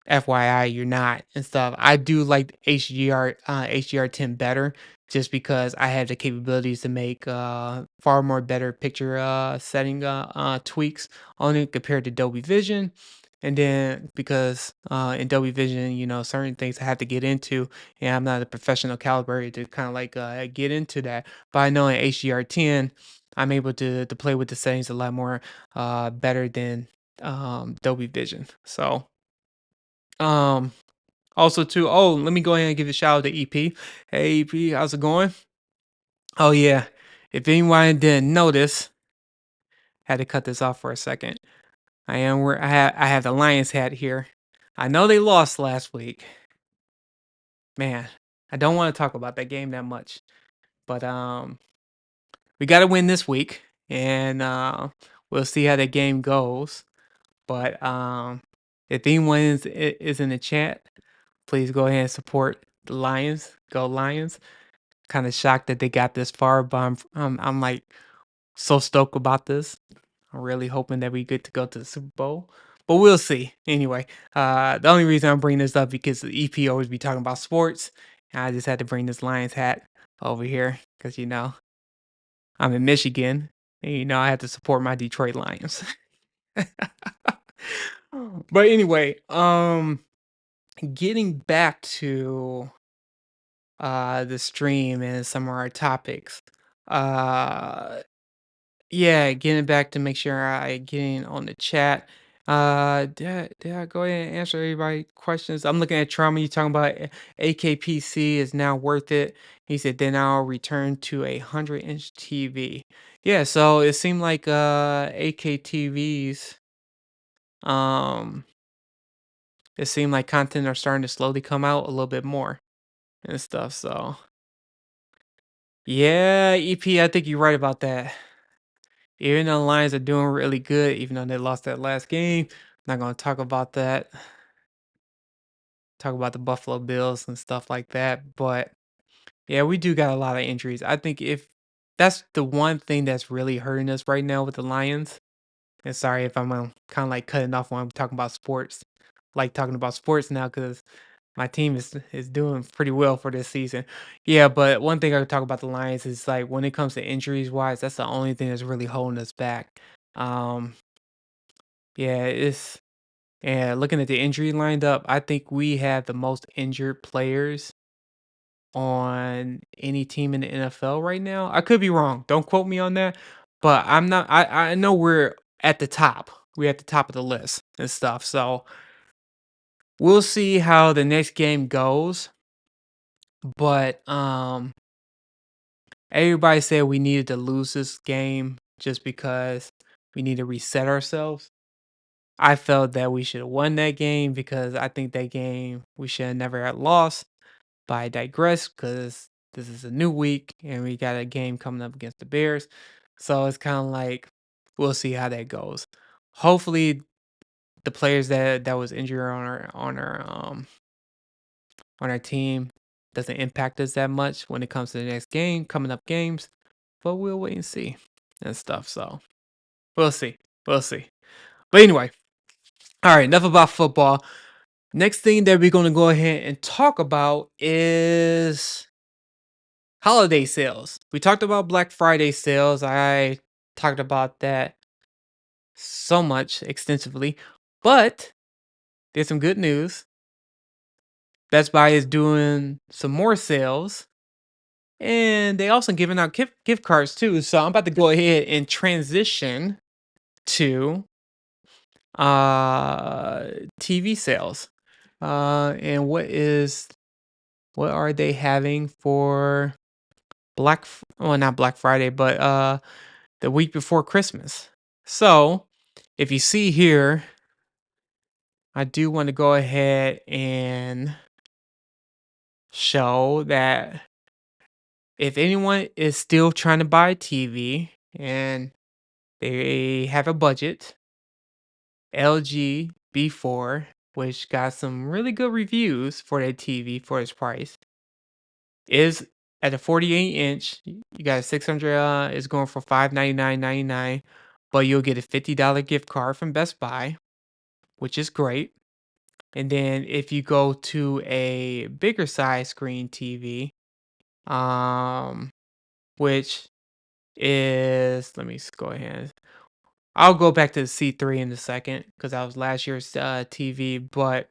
FYI, you're not and stuff. I do like HDR10 better just because I have the capabilities to make far more better picture setting tweaks on it compared to Dolby Vision. And then because in Dolby Vision, certain things I have to get into, and I'm not a professional calibrator to kind of like get into that. But I know in HDR10, I'm able to play with the settings a lot more better than Dolby Vision. So um also too, oh, let me go ahead and give a shout out to EP. Hey EP, how's it going? Oh yeah. If anyone didn't notice, had to cut this off for a second. I have the Lions hat here. I know they lost last week. Man, I don't want to talk about that game that much. But we gotta win this week. And we'll see how the game goes. But if anyone is in the chat, please go ahead and support the Lions. Go Lions. Kind of shocked that they got this far, but I'm like so stoked about this. I'm really hoping that we get to go to the Super Bowl, but we'll see. Anyway, the only reason I'm bringing this up because the EP always be talking about sports, and I just had to bring this Lions hat over here because I'm in Michigan, and I have to support my Detroit Lions. But anyway, getting back to the stream and some of our topics. Uh yeah, getting back to make sure I get in on the chat. Did I go ahead and answer everybody questions? I'm looking at trauma. You talking about AKPC is now worth it. He said then I'll return to a 100-inch TV. Yeah, so it seemed like AKTVs, um it seemed like content are starting to slowly come out a little bit more and stuff. So yeah, EP, I think you're right about that. Even though the Lions are doing really good, even though they lost that last game, not gonna talk about that. Talk about the Buffalo Bills and stuff like that. But yeah, we do got a lot of injuries. I think if that's the one thing that's really hurting us right now with the Lions. And sorry if I'm kind of like cutting off when I'm talking about sports, like talking about sports now because my team is doing pretty well for this season. Yeah, but one thing I could talk about the Lions is like when it comes to injuries wise, that's the only thing that's really holding us back. Um, yeah, it's and looking at the injury lined up, I think we have the most injured players on any team in the NFL right now. I could be wrong. Don't quote me on that, but I'm not. I know we're at the top. We're at the top of the list and stuff. So we'll see how the next game goes. But everybody said we needed to lose this game just because we need to reset ourselves. I felt that we should have won that game because I think that game we should have never had lost. But I digress because this is a new week and we got a game coming up against the Bears. So it's kind of like we'll see how that goes. Hopefully, the players that was injured on our team doesn't impact us that much when it comes to the next game, coming up games. But we'll wait and see and stuff. So we'll see. We'll see. But anyway, all right, enough about football. Next thing that we're going to go ahead and talk about is holiday sales. We talked about Black Friday sales. I talked about that so much extensively, but there's some good news. Best Buy is doing some more sales, and they also giving out gift cards too. So I'm about to go ahead and transition to uh TV sales. And what are they having for well, not Black Friday, but the week before Christmas. So, if you see here, I do want to go ahead and show that if anyone is still trying to buy a TV and they have a budget, LG B4, which got some really good reviews for that TV for its price, is at a 48-inch. You got a 600. Is going for $599.99, but you'll get a $50 gift card from Best Buy, which is great. And then if you go to a bigger size screen TV, um, which is let me go ahead. I'll go back to the C3 in a second because that was last year's TV. But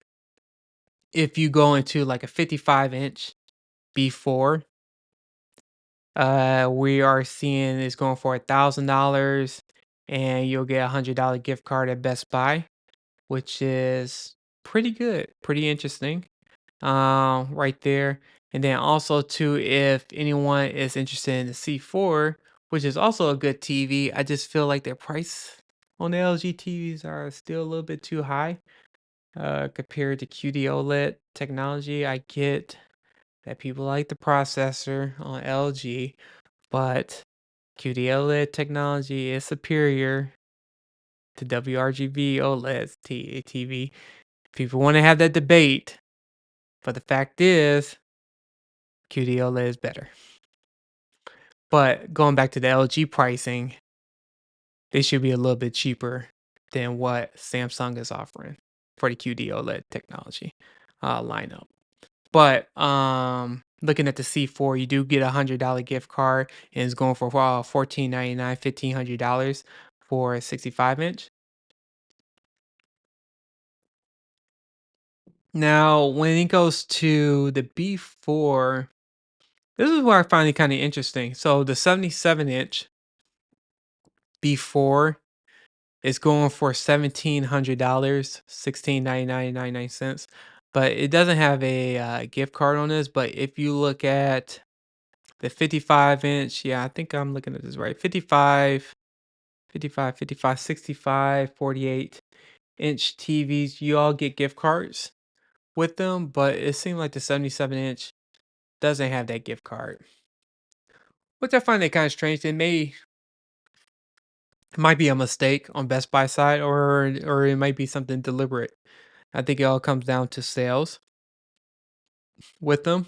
if you go into like a 55-inch B4, we are seeing it's going for $1,000, and you'll get $100 gift card at Best Buy, which is pretty good, pretty interesting, right there. And then also too, if anyone is interested in the C4, which is also a good TV, I just feel like their price on the LG TVs are still a little bit too high, compared to QD OLED technology. I get that people like the processor on LG, but QD OLED technology is superior to WRGB OLED TV. People want to have that debate, but the fact is, QD OLED is better. But going back to the LG pricing, they should be a little bit cheaper than what Samsung is offering for the QD OLED technology lineup. But looking at the C4, you do get $100 gift card, and it's going for $14.99, $1,500 for a 65-inch. Now, when it goes to the B4, this is where I find it kind of interesting. So the 77-inch B4 is going for $1,700, $16.99.99. But it doesn't have a gift card on this. But if you look at the 55-inch, yeah, I think I'm looking at this right. 55, 55, 55, 65, 48-inch TVs, you all get gift cards with them, but it seemed like the 77-inch doesn't have that gift card, which I find that kind of strange. It might be a mistake on Best Buy side, or it might be something deliberate. I think it all comes down to sales with them.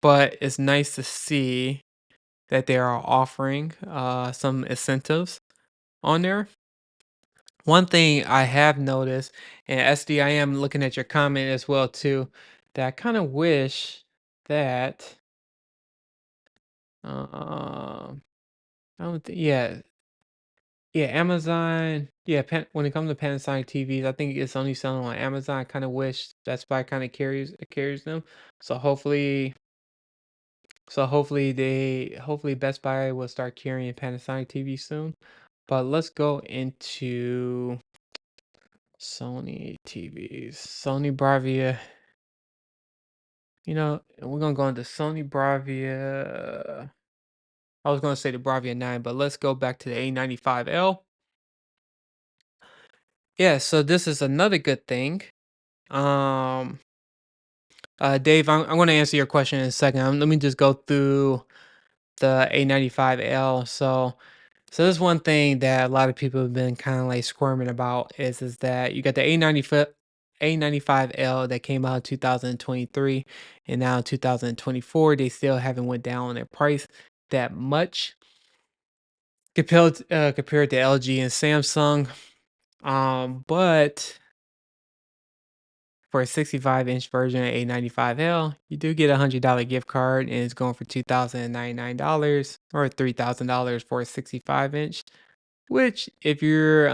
But it's nice to see that they are offering some incentives on there. One thing I have noticed, and SD, I am looking at your comment as well too, that I kind of wish that I don't think, yeah, yeah, Amazon, yeah, when it comes to Panasonic TVs, I think it's only selling on Amazon. I kind of wish Best Buy kind of carries them. So hopefully Best Buy will start carrying Panasonic TV soon. But let's go into Sony TVs. Sony Bravia. We're gonna go into Sony Bravia. I was gonna say the Bravia 9, but let's go back to the A95L. Yeah, so this is another good thing. Um, Dave, I'm gonna answer your question in a second. Let me just go through the A95L. So there's one thing that a lot of people have been kind of like squirming about is that you got the A95L that came out in 2023, and now in 2024 they still haven't went down on their price that much compared to LG and Samsung. But for a 65-inch version of A95L, you do get a $100 gift card, and it's going for $2,099 or $3,000 for a 65-inch. Which, if you're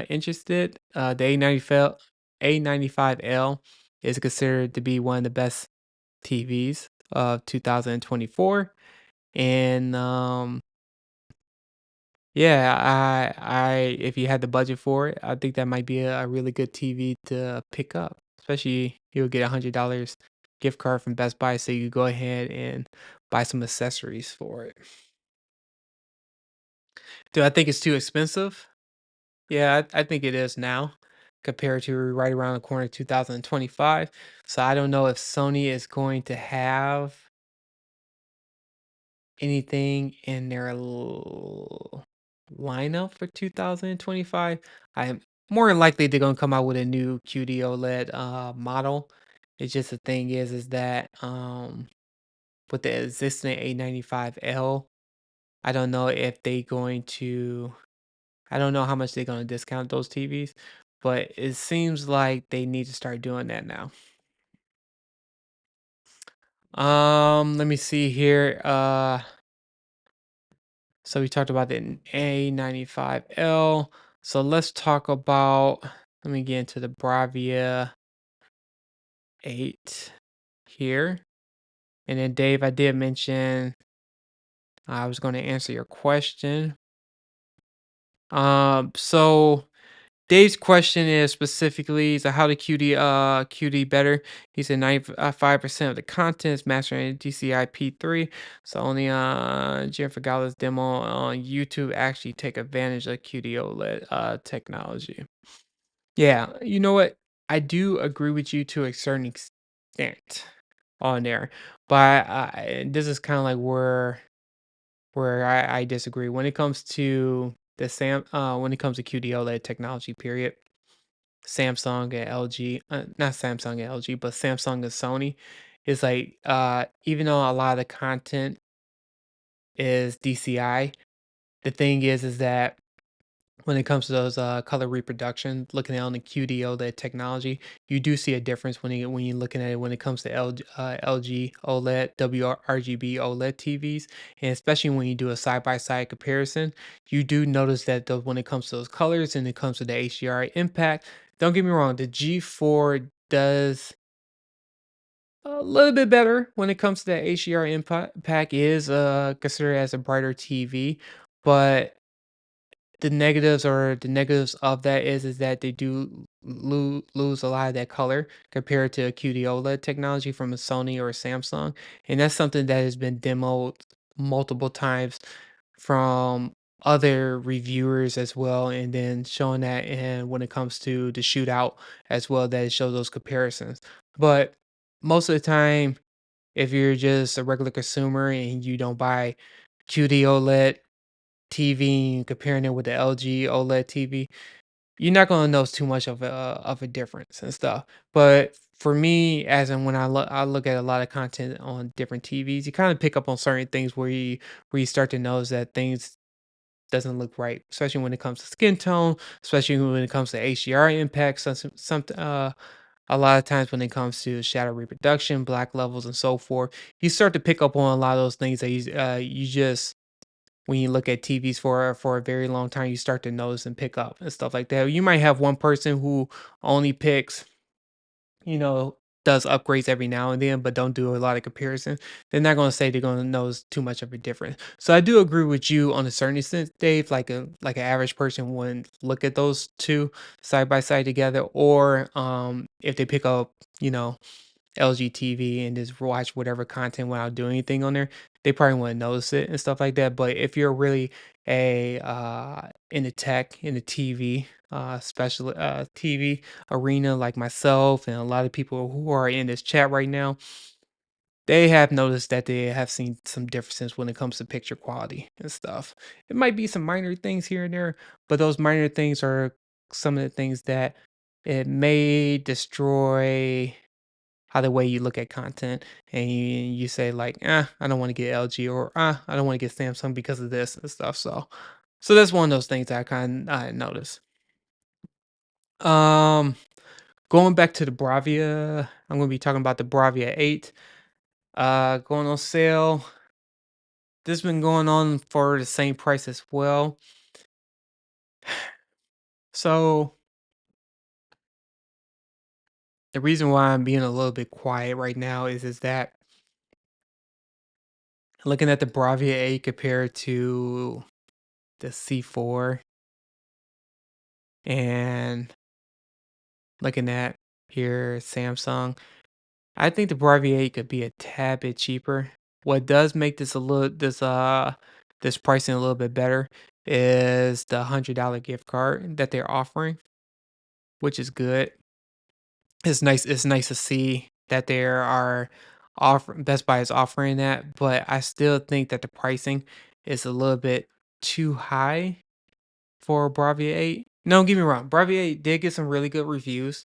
interested, the A95L is considered to be one of the best TVs of 2024, and yeah, I if you had the budget for it, I think that might be a really good TV to pick up. Especially you'll get $100 gift card from Best Buy, so you go ahead and buy some accessories for it. Do I think it's too expensive? Yeah, I think it is now compared to right around the corner 2025. So I don't know if Sony is going to have anything in their lineup for 2025. I'm more than likely they're gonna come out with a new QD OLED model. It's just the thing is that with the existing A95L, I don't know if they going to I don't know how much they're gonna discount those TVs, but it seems like they need to start doing that now. Let me see here. So we talked about the A95L. So let's talk about, let me get into the Bravia 8 here. And then Dave, I did mention I was going to answer your question. So Dave's question is specifically, so how to QD better. He said 95% of the content is mastered in DCI P3. So only Jennifer Gala's demo on YouTube actually take advantage of QD OLED technology. Yeah, you know what? I do agree with you to a certain extent on there, but this is kind of like where I disagree when it comes to when it comes to QD OLED technology. Period. Samsung and LG, not Samsung and LG, but Samsung and Sony is like even though a lot of the content is DCI, the thing is that when it comes to those color reproduction, looking at on the QD OLED technology, you do see a difference when you're looking at it when it comes to LG OLED, WRGB OLED TVs, and especially when you do a side by side comparison, you do notice that when it comes to those colors and it comes to the HDR impact. Don't get me wrong, the G4 does a little bit better when it comes to the HDR impact. Is considered as a brighter TV, but the negatives of that is that they do lose a lot of that color compared to a QD OLED technology from a Sony or a Samsung, and that's something that has been demoed multiple times from other reviewers as well, and then showing that and when it comes to the shootout as well, that it shows those comparisons. But most of the time, if you're just a regular consumer and you don't buy QD OLED TV and comparing it with the LG OLED TV, you're not gonna notice too much of a difference and stuff. But for me, as in when I look at a lot of content on different TVs, you kind of pick up on certain things where you start to notice that things doesn't look right, especially when it comes to skin tone, especially when it comes to HDR impacts. A lot of times when it comes to shadow reproduction, black levels, and so forth, you start to pick up on a lot of those things that you just when you look at TVs for a very long time, you start to notice and pick up and stuff like that. You might have one person who only picks, you know, does upgrades every now and then, but don't do a lot of comparison. They're not going to say they're going to notice too much of a difference. So I do agree with you on a certain extent, Dave. Like an average person wouldn't look at those two side by side together, or if they pick up, you know, LG TV and just watch whatever content without doing anything on there, they probably wouldn't notice it and stuff like that. But if you're really a in the tech, in the TV, special TV arena like myself and a lot of people who are in this chat right now, they have noticed that they have seen some differences when it comes to picture quality and stuff. It might be some minor things here and there, but those minor things are some of the things that it may destroy how the way you look at content, and you say like, I don't want to get LG, or I don't want to get Samsung because of this and stuff. So that's one of those things that I notice. Um, Going back to the Bravia, I'm gonna be talking about the Bravia 8. Going on sale. This has been going on for the same price as well. So the reason why I'm being a little bit quiet right now is that looking at the Bravia 8 compared to the C4, and looking at here Samsung, I think the Bravia 8 could be a tad bit cheaper. What does make this pricing a little bit better is the $100 gift card that they're offering, which is good. It's nice. It's nice to see that there are Best Buy is offering that, but I still think that the pricing is a little bit too high for Bravia 8. No, don't get me wrong. Bravia 8 did get some really good reviews.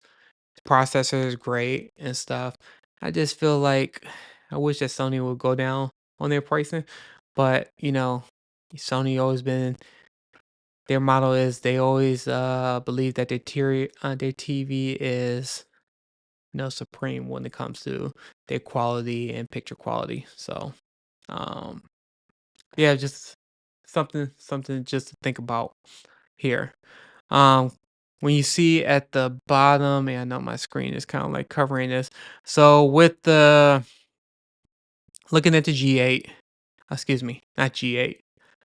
The processor is great and stuff. I just feel like I wish that Sony would go down on their pricing, but Sony always been their model is they always believe that their TV is supreme when it comes to their quality and picture quality. So um yeah, just something just to think about here. Um when you see at the bottom, and I know my screen is kind of like covering this. So with the looking at the G8, excuse me, not G8.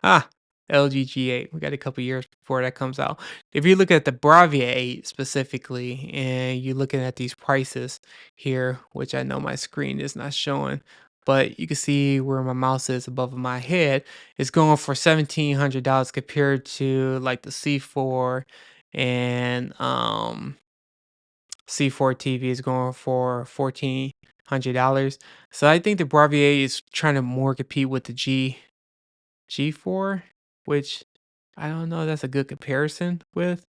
Ah, LG G8. We got a couple years before that comes out. If you look at the Bravia 8 specifically, and you're looking at these prices here, which I know my screen is not showing, but you can see where my mouse is above my head, it's going for $1,700 compared to like the C4, and C4 TV is going for $1,400. So I think the Bravia 8 is trying to more compete with the G4, which I don't know that's a good comparison with,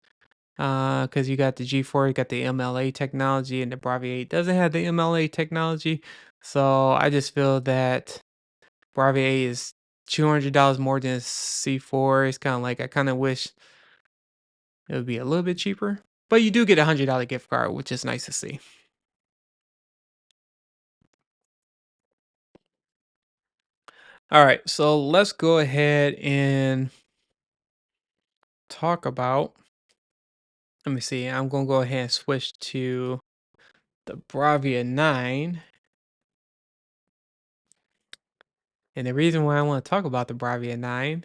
because you got the G4, you got the MLA technology, and the Bravia 8 doesn't have the MLA technology. So I just feel that Bravia 8 is $200 more than C4. It's kind of like I kind of wish it would be a little bit cheaper, but you do get a $100 gift card, which is nice to see. All right, so let's go ahead and talk about. Let me see. I'm gonna go ahead and switch to the Bravia 9. And the reason why I want to talk about the Bravia 9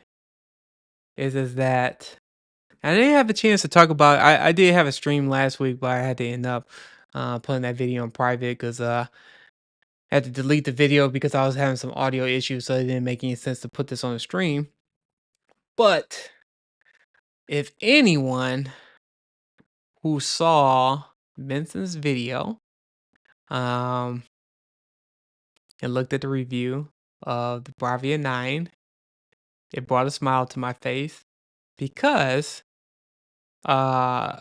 is that I didn't have a chance to talk about. I did have a stream last week, but I had to end up putting that video in private because I had to delete the video because I was having some audio issues, so it didn't make any sense to put this on the stream. But if anyone who saw Benson's video um, and looked at the review of the Bravia 9, it brought a smile to my face because uh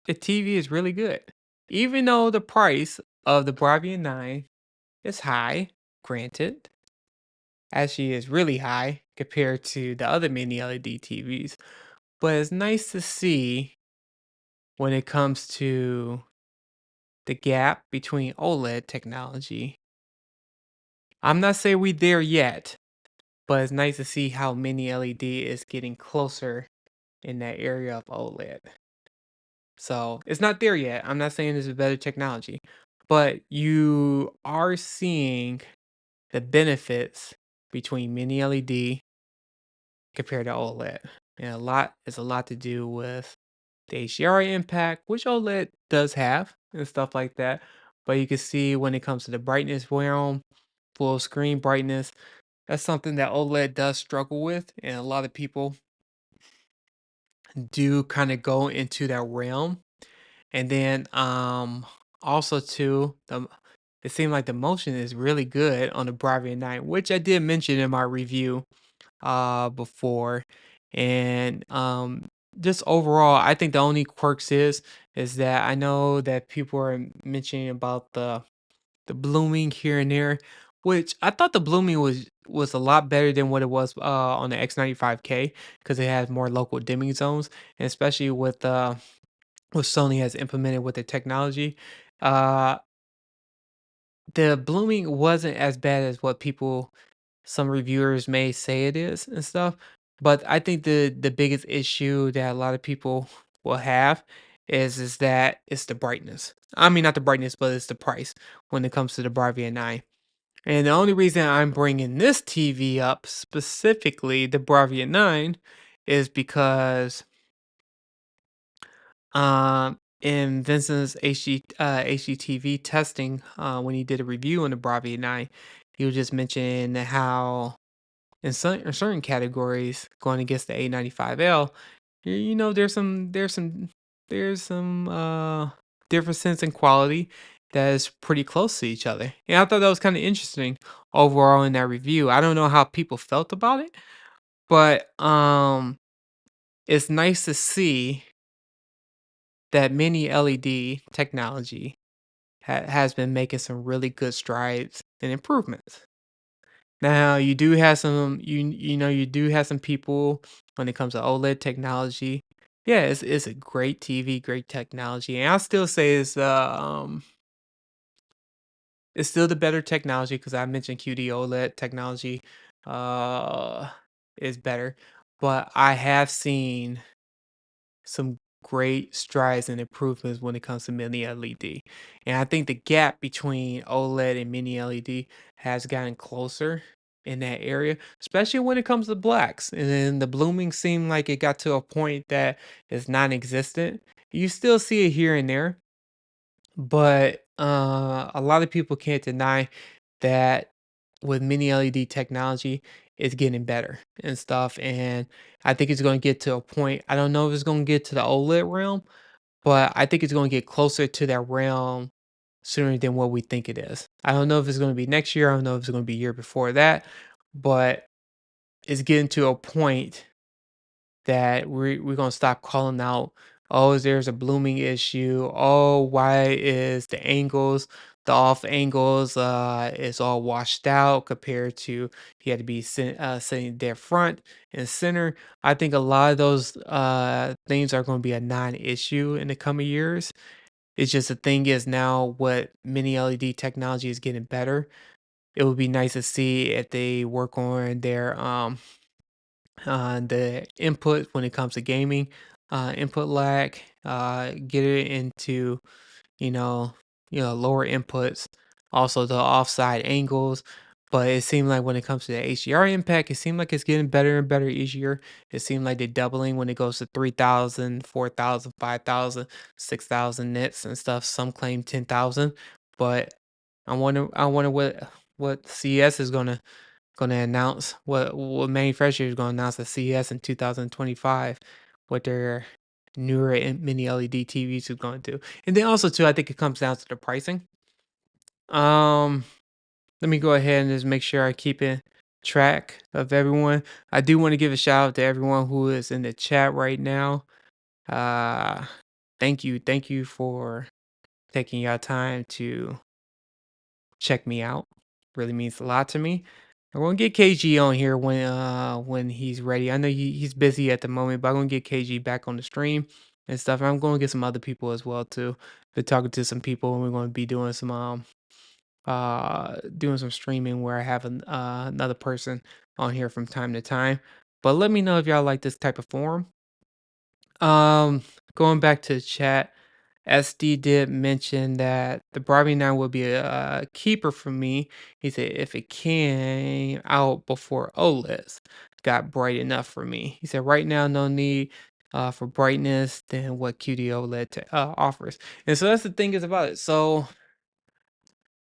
the TV is really good. Even though the price of the Bravia 9 is high, granted, actually is really high compared to the other mini LED TVs, but it's nice to see when it comes to the gap between OLED technology. I'm not saying we there yet, but it's nice to see how mini LED is getting closer in that area of OLED. So it's not there yet. I'm not saying this is better technology, but you are seeing the benefits between mini LED compared to OLED. And a lot to do with the HDR impact, which OLED does have and stuff like that. But you can see when it comes to the brightness realm, full screen brightness, that's something that OLED does struggle with, and a lot of people do kind of go into that realm. And then also too, it seemed like the motion is really good on the Bravia 9, which I did mention in my review before. And just overall, I think the only quirks is that I know that people are mentioning about the blooming here and there, which I thought the blooming was a lot better than what it was on the X95K because it has more local dimming zones, and especially with what Sony has implemented with the technology. Uh the blooming wasn't as bad as what people some reviewers may say it is and stuff, but I think the biggest issue that a lot of people will have is that it's the brightness. I mean, not the brightness, but it's the price when it comes to the Bravia 9. And the only reason I'm bringing this TV up, specifically the Bravia 9, is because in Vincent's HGTV testing, when he did a review on the Bravia 9, he was just mentioning how in certain categories going against the A95L, you know, there's some differences in quality that is pretty close to each other. And I thought that was kind of interesting overall in that review. I don't know how people felt about it, but it's nice to see that mini LED technology has been making some really good strides and improvements. Now you do have some you do have some people when it comes to OLED technology. Yeah, it's a great TV, great technology, and I still say it's still the better technology because I mentioned QD OLED technology uh is better, but I have seen some great strides and improvements when it comes to mini LED. And I think the gap between OLED and mini LED has gotten closer in that area, especially when it comes to blacks. And then the blooming seemed like it got to a point that is non-existent. You still see it here and there, but a lot of people can't deny that with mini LED technology, it's getting better and stuff. And I think it's going to get to a point. I don't know if it's going to get to the OLED realm, but I think it's going to get closer to that realm sooner than what we think it is. I don't know if it's going to be next year. I don't know if it's going to be year before that, but it's getting to a point that we're gonna stop calling out, oh, there's a blooming issue. Oh, why is the angles, the off angles, is all washed out compared to he had to be sitting there front and center. I think a lot of those things are going to be a non-issue in the coming years. It's just the thing is now what mini LED technology is getting better. It would be nice to see if they work on their the input when it comes to gaming, input lag, get it into you know lower inputs, also the offside angles. But it seemed like when it comes to the HDR impact, it seemed like it's getting better and better each year. It seemed like they're doubling when it goes to 3,000, 4,000, 5,000, 6,000 nits and stuff. Some claim 10,000, but I wonder what CES is gonna announce what manufacturer is gonna announce at CES in 2025, what their newer mini LED TVs is going to do. And then also too, I think it comes down to the pricing. Um, Let me go ahead and just make sure I keep in track of everyone. I do want to give a shout out to everyone who is in the chat right now. Uh, thank you for taking your time to check me out. Really means a lot to me. I'm gonna get KG on here when he's ready. I know he's busy at the moment, but I'm gonna get KG back on the stream and stuff. I'm gonna get some other people as well too. Been talking to some people, and we're gonna be doing some streaming where I have another person on here from time to time. But let me know if y'all like this type of forum. Um, Going back to the chat, SD did mention that the Barbie 9 will be a keeper for me. He said if it came out before OLEDs got bright enough for me. He said right now no need for brightness than what QD OLED offers. And so that's the thing is about it. So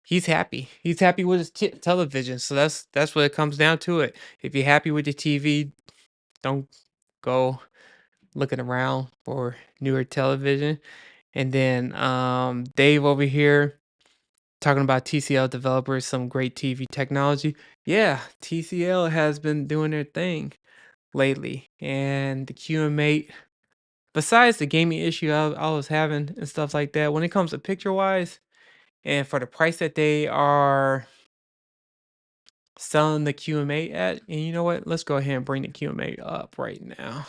he's happy. He's happy with his television. So that's what it comes down to it. If you're happy with your TV, don't go looking around for newer television. And then Dave over here talking about TCL developers, some great TV technology. Yeah, TCL has been doing their thing lately, and the QM8. Besides the gaming issue I was having and stuff like that, when it comes to picture wise, and for the price that they are selling the QM8 at, and you know what? Let's go ahead and bring the QM8 up right now.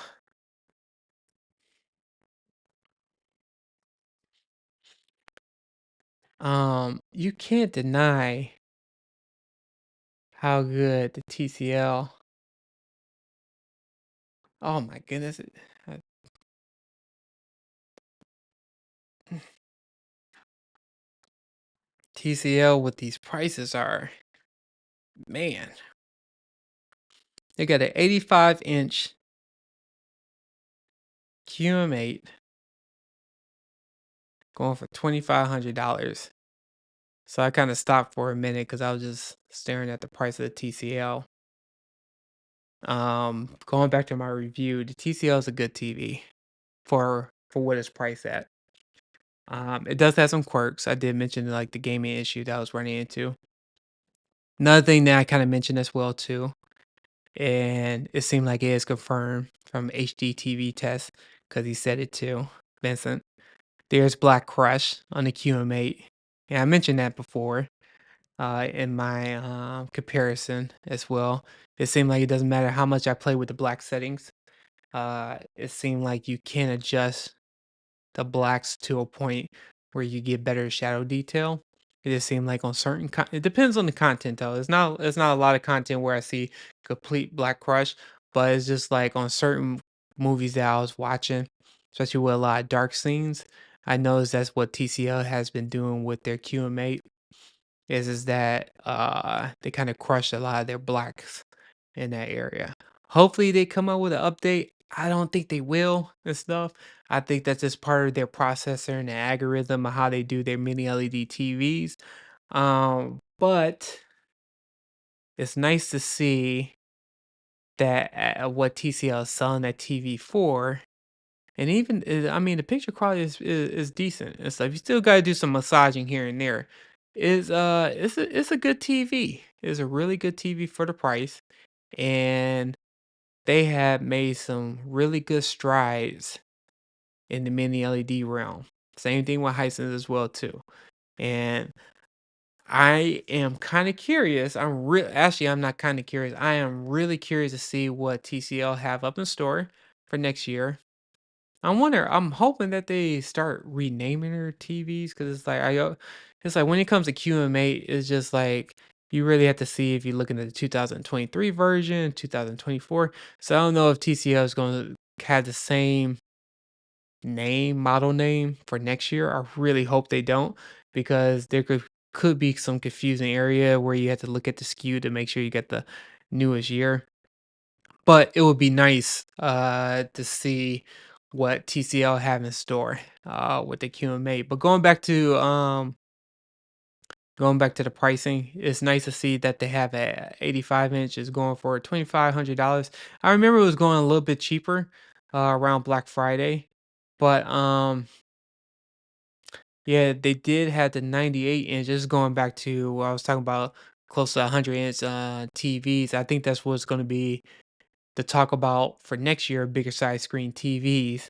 You can't deny how good the TCL. Oh my goodness. uh, TCL with these prices are, man. They got an 85-inch QM8 going for $2,500. So I kind of stopped for a minute because I was just staring at the price of the TCL. Going back to my review, the TCL is a good TV for what it's priced at. It does have some quirks. I did mention like the gaming issue that I was running into. Another thing that I kind of mentioned as well too, and it seemed like it is confirmed from HD TV test because he said it too, Vincent. There's Black Crush on the QM8. And I mentioned that before in my comparison as well. It seemed like it doesn't matter how much I play with the black settings. It seemed like you can adjust the blacks to a point where you get better shadow detail. It just seemed like on certain it depends on the content though. It's not a lot of content where I see complete black crush, but it's just like on certain movies that I was watching, especially with a lot of dark scenes. I noticed that's what TCL has been doing with their QM8 is that they kind of crush a lot of their blacks in that area. Hopefully they come out with an update. I don't think they will and stuff. I think that's just part of their processor and the algorithm of how they do their mini LED TVs. But it's nice to see that what TCL is selling that TV for. And even I mean the picture quality is decent. It's like you still gotta do some massaging here and there. It's a good TV. It's a really good TV for the price. And they have made some really good strides in the mini LED realm. Same thing with Hisense as well too. And I am kind of curious. I'm not kind of curious. I am really curious to see what TCL have up in store for next year. I'm hoping that they start renaming their TVs because it's like when it comes to QM8, it's just like you really have to see if you're looking at the 2023 version, 2024. So I don't know if TCL is going to have the same model name for next year. I really hope they don't because there could be some confusing area where you have to look at the SKU to make sure you get the newest year. But it would be nice to see what TCL have in store with the QMA. But going back to the pricing, it's nice to see that they have a 85 inch is going for $2,500. I remember it was going a little bit cheaper around Black Friday, but yeah, they did have the 98 inch. Just going back to what I was talking about, close to 100-inch TVs. I think that's what's going to be to talk about for next year, bigger size screen TVs.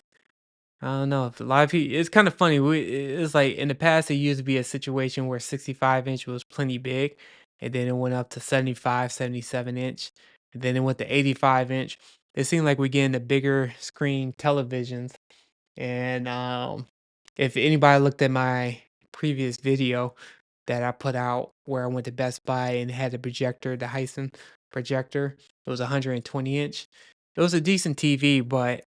I don't know if a lot of people, it's kind of funny. It's like in the past, it used to be a situation where 65-inch was plenty big, and then it went up to 75, 77-inch, and then it went to 85-inch. It seemed like we're getting the bigger screen televisions. And if anybody looked at my previous video that I put out where I went to Best Buy and had a projector, the Hisense projector, it was 120 inch. It was a decent TV, but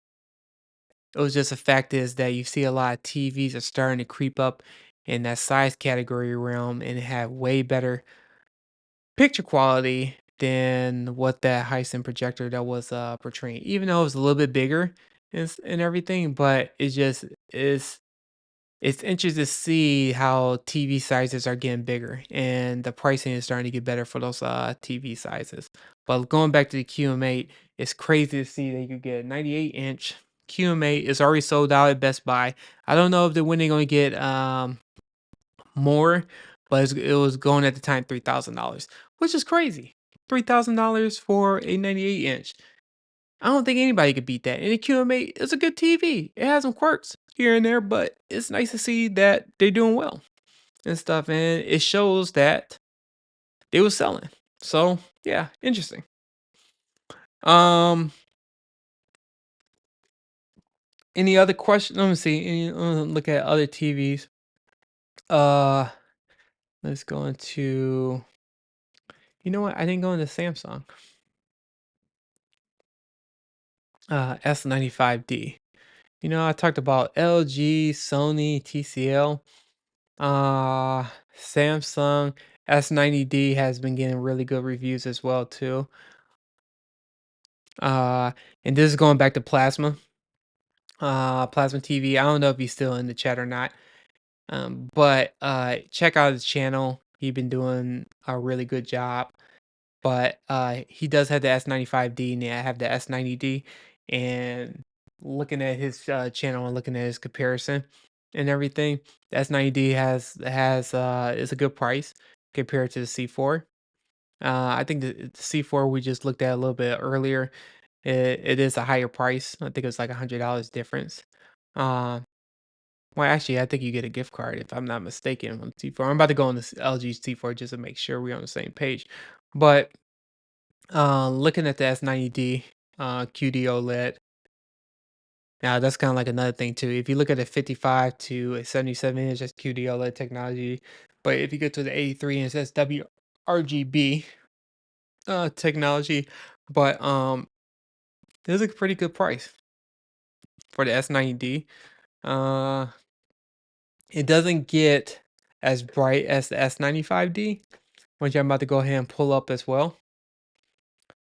it was just a fact is that you see a lot of TVs are starting to creep up in that size category realm and have way better picture quality than what that Hisense projector that was portraying. Even though it was a little bit bigger and everything, but it just is it's interesting to see how TV sizes are getting bigger and the pricing is starting to get better for those TV sizes. But going back to the QM8, it's crazy to see that you could get a 98-inch QM8 is already sold out at Best Buy. I don't know if when they're going to get more, but it was going at the time $3,000, which is crazy. $3,000 for a 98 inch. I don't think anybody could beat that. And the QMA is a good TV. It has some quirks here and there, but it's nice to see that they're doing well and stuff. And it shows that they was selling. So yeah, interesting. Um, any other questions? Let me see. Look at other TVs. Uh, let's go into. You know what? I didn't go into Samsung. S95D. You know, I talked about LG, Sony, TCL. Uh, Samsung S90D has been getting really good reviews as well too. Uh, and this is going back to Plasma. Plasma TV. I don't know if he's still in the chat or not. But check out his channel. He's been doing a really good job. But he does have the S95D and I have the S90D. And looking at his channel and looking at his comparison and everything, the S90D has is a good price compared to the C4. I think the C4 we just looked at a little bit earlier. It is a higher price. I think it was like $100 difference. Uh, well, actually, I think you get a gift card if I'm not mistaken on C4. I'm about to go on this LG C4 just to make sure we're on the same page. But looking at the S90D QD OLED, now that's kind of like another thing too. If you look at a 55 to a 77 inch, that's QD OLED technology. But if you get to the 83 inch, that's WRGB technology. But this is a pretty good price for the S90D. Uh, it doesn't get as bright as the S95D, which I'm about to go ahead and pull up as well.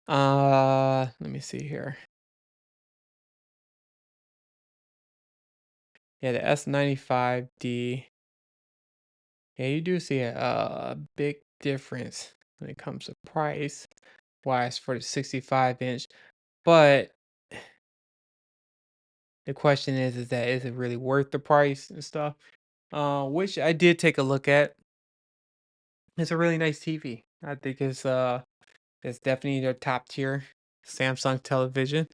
Let me see here. Yeah, the S95D. Yeah, you do see a big difference when it comes to price wise for the 65 inch. But the question is that is it really worth the price and stuff? Which I did take a look at. It's a really nice TV. I think it's definitely their top tier Samsung television.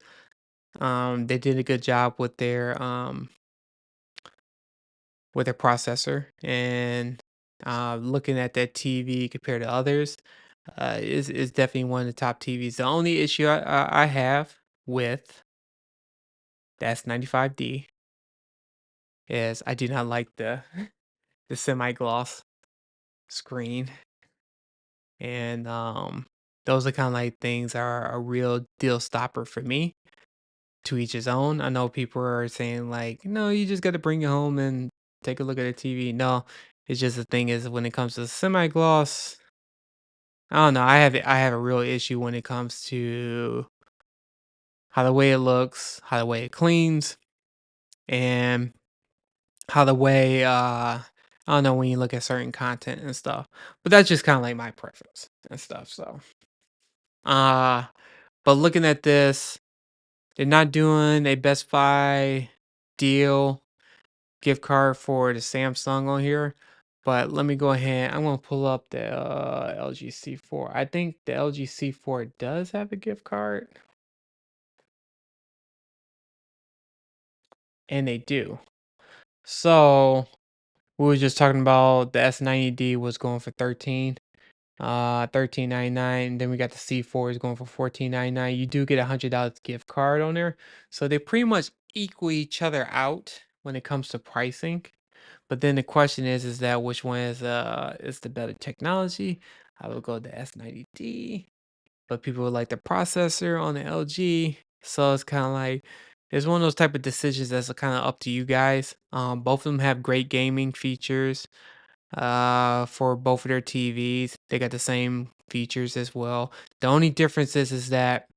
They did a good job with their processor and looking at that TV compared to others is definitely one of the top TVs. The only issue I have with the S95D is I do not like the the semi gloss screen, and those are kind of like things are a real deal stopper for me. To each his own. I know people are saying like, no, you just got to bring it home and take a look at the TV. No, it's just the thing is when it comes to semi gloss, I don't know. I have a real issue when it comes to how the way it looks, how the way it cleans, and how the way I don't know when you look at certain content and stuff. But that's just kind of like my preference and stuff. So uh but looking at this, they're not doing a Best Buy deal gift card for the Samsung on here. But let me go ahead. I'm gonna pull up the LG C4. I think the LG C4 does have a gift card, and they do. So we were just talking about the S90D was going for 13.99. Then we got the C4 is going for 14.99. You do get $100 gift card on there, so they pretty much equal each other out when it comes to pricing. But then the question is that which one is the better technology? I would go the S90D, but people would like the processor on the LG. So it's kind of like it's one of those type of decisions that's kind of up to you guys. Both of them have great gaming features. For both of their TVs, they got the same features as well. The only difference is that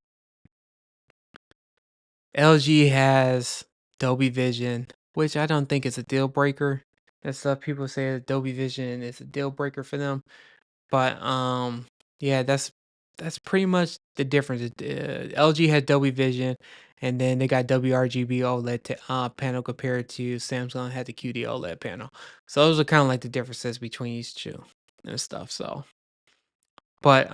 LG has Doby Vision, which I don't think is a deal breaker. And stuff people say that Doby Vision is a deal breaker for them. But yeah, that's pretty much the difference. LG had Dolby Vision, and then they got WRGB OLED panel compared to Samsung had the QD OLED panel. So those are kind of like the differences between these two. and stuff. So, but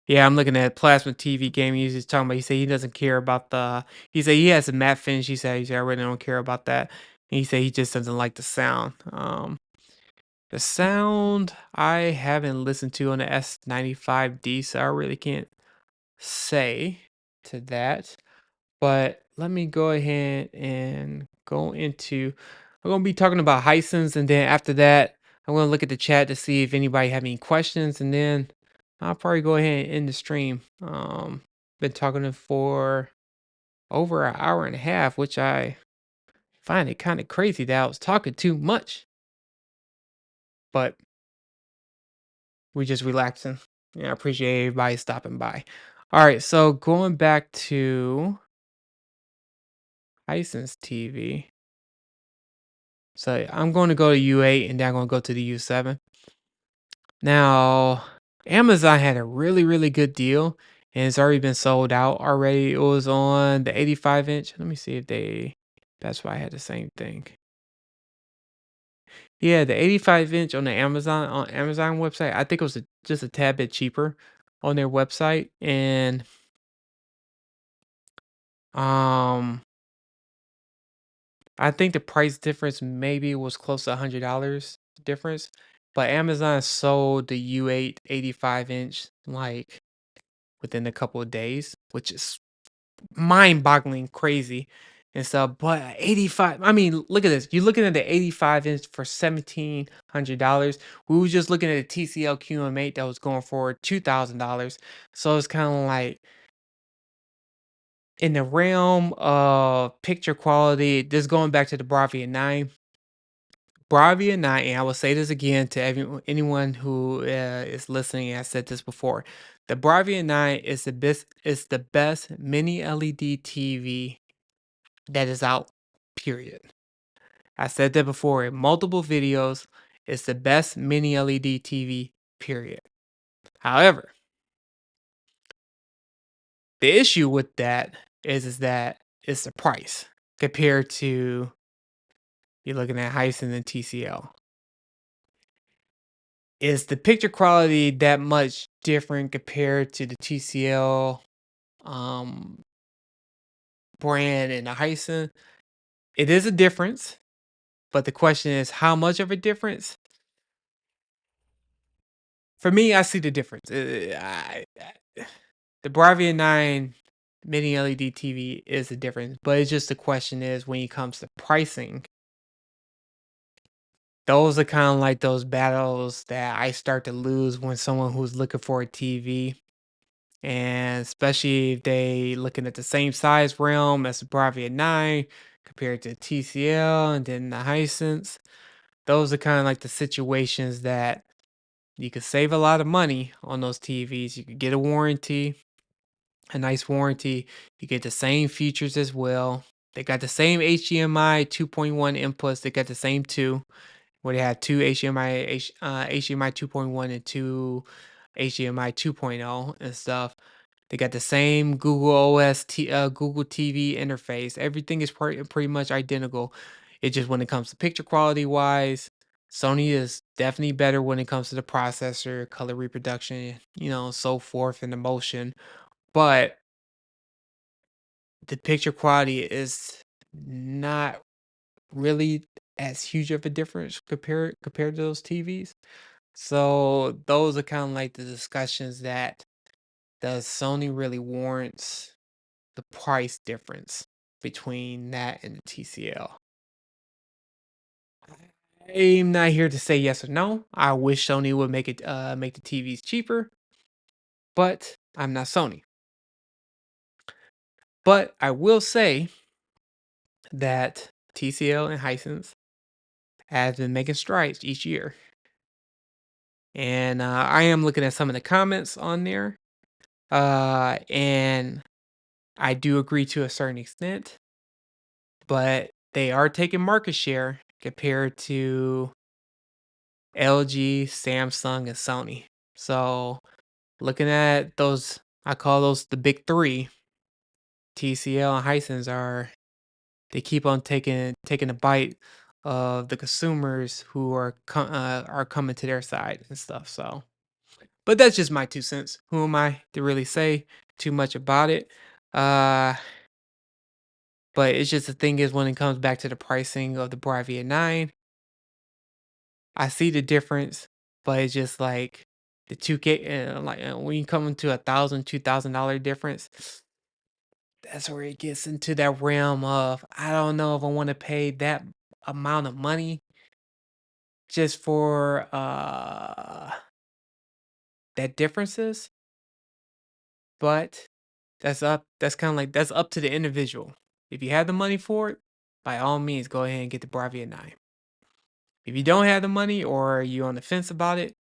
yeah, I'm looking at plasma TV gaming. He's just talking about. He said he doesn't care about the. He said he has a matte finish. He said I really don't care about that. And he said he just doesn't like the sound. The sound I haven't listened to on the S95D, so I really can't say to that. But let me go ahead and go into. I'm gonna be talking about Hisense, and then after that, I'm gonna look at the chat to see if anybody have any questions, and then I'll probably go ahead and end the stream. Been talking for over an hour and a half, which I find it kind of crazy that I was talking too much, but we just relaxing. Yeah, I appreciate everybody stopping by. All right, so going back to Hisense TV. So I'm going to go to U8 and then I'm going to go to the U7. Now, Amazon had a really, really good deal and it's already been sold out already. It was on the 85 inch. Let me see if that's why I had the same thing. Yeah, the 85 inch on the Amazon website, I think it was just a tad bit cheaper on their website. And um I think the price difference maybe was close to $100 difference, but Amazon sold the U8 85 inch like within a couple of days, which is mind-boggling crazy and stuff. But 85, I mean, look at this. You're looking at the 85 inch for $1,700. We were just looking at a TCL QM8 that was going for $2,000. So it's kind of like in the realm of picture quality, this going back to the Bravia 9. Bravia 9, and I will say this again to anyone who is listening. I said this before. The Bravia 9 is the best mini LED TV that is out. Period. I said that before in multiple videos. It's the best mini LED TV. Period. However, the issue with that is that it's the price compared to you're looking at Hisense and TCL. Is the picture quality that much different compared to the TCL um, brand and the Hisense? It is a difference, but the question is how much of a difference? For me, I see the difference. The Bravia 9 mini LED TV is a difference, but it's just the question is when it comes to pricing, those are kind of like those battles that I start to lose when someone who's looking for a TV. And especially if they looking at the same size realm as the Bravia 9 compared to TCL and then the Hisense. Those are kind of like the situations that you could save a lot of money on those TVs. You could get a warranty, a nice warranty. You get the same features as well. They got the same HDMI 2.1 inputs. They got the same two, where they have two HDMI 2.1 and two HDMI 2.0 and stuff. They got the same Google TV interface. Everything is pretty much identical. It just when it comes to picture quality wise, Sony is definitely better when it comes to the processor, color reproduction, so forth, and the motion. But the picture quality is not really as huge of a difference compared to those TVs. So those are kind of like the discussions that does Sony really warrants the price difference between that and the TCL. I'm not here to say yes or no. I wish Sony would make the TVs cheaper, but I'm not Sony. But I will say that TCL and Hisense have been making strides each year. And I am looking at some of the comments on there. And I do agree to a certain extent, but they are taking market share compared to LG, Samsung, and Sony. So looking at those, I call those the big three. TCL and Hisense they keep on taking a bite of the consumers who are coming to their side and stuff. So, but that's just my 2 cents. Who am I to really say too much about it? Uh, but it's just the thing is when it comes back to the pricing of the Bravia 9, I see the difference, but it's just like the 2K, when you come into $1,000, $2,000 difference, that's where it gets into that realm of I don't know if I want to pay that amount of money just for that differences, but that's kind of like that's up to the individual. If you have the money for it, by all means go ahead and get the Bravia 9. If you don't have the money or you're on the fence about it,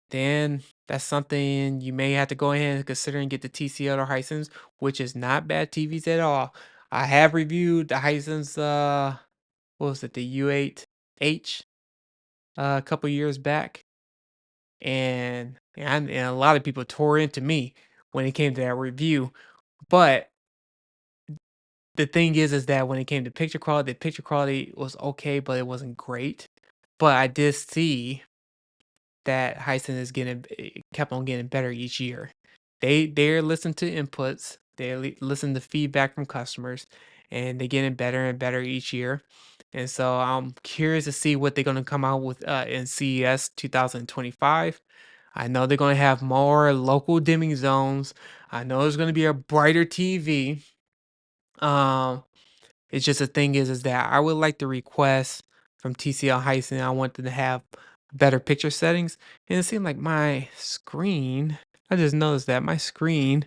then that's something you may have to go ahead and consider and get the TCL or Hisense, which is not bad TVs at all. I have reviewed the Hisense, what was it, the U8H, a couple years back, and a lot of people tore into me when it came to that review. But the thing is that when it came to picture quality, the picture quality was okay, but it wasn't great. But I did see that Hyson is kept on getting better each year. They're listening to inputs, listen to feedback from customers, and they're getting better and better each year. And so I'm curious to see what they're going to come out with in CES 2025. I know they're going to have more local dimming zones. I know there's going to be a brighter TV. Um, it's just the thing is that I would like to request from TCL Hyson. I want them to have better picture settings, and it seemed like my screen. I just noticed that my screen,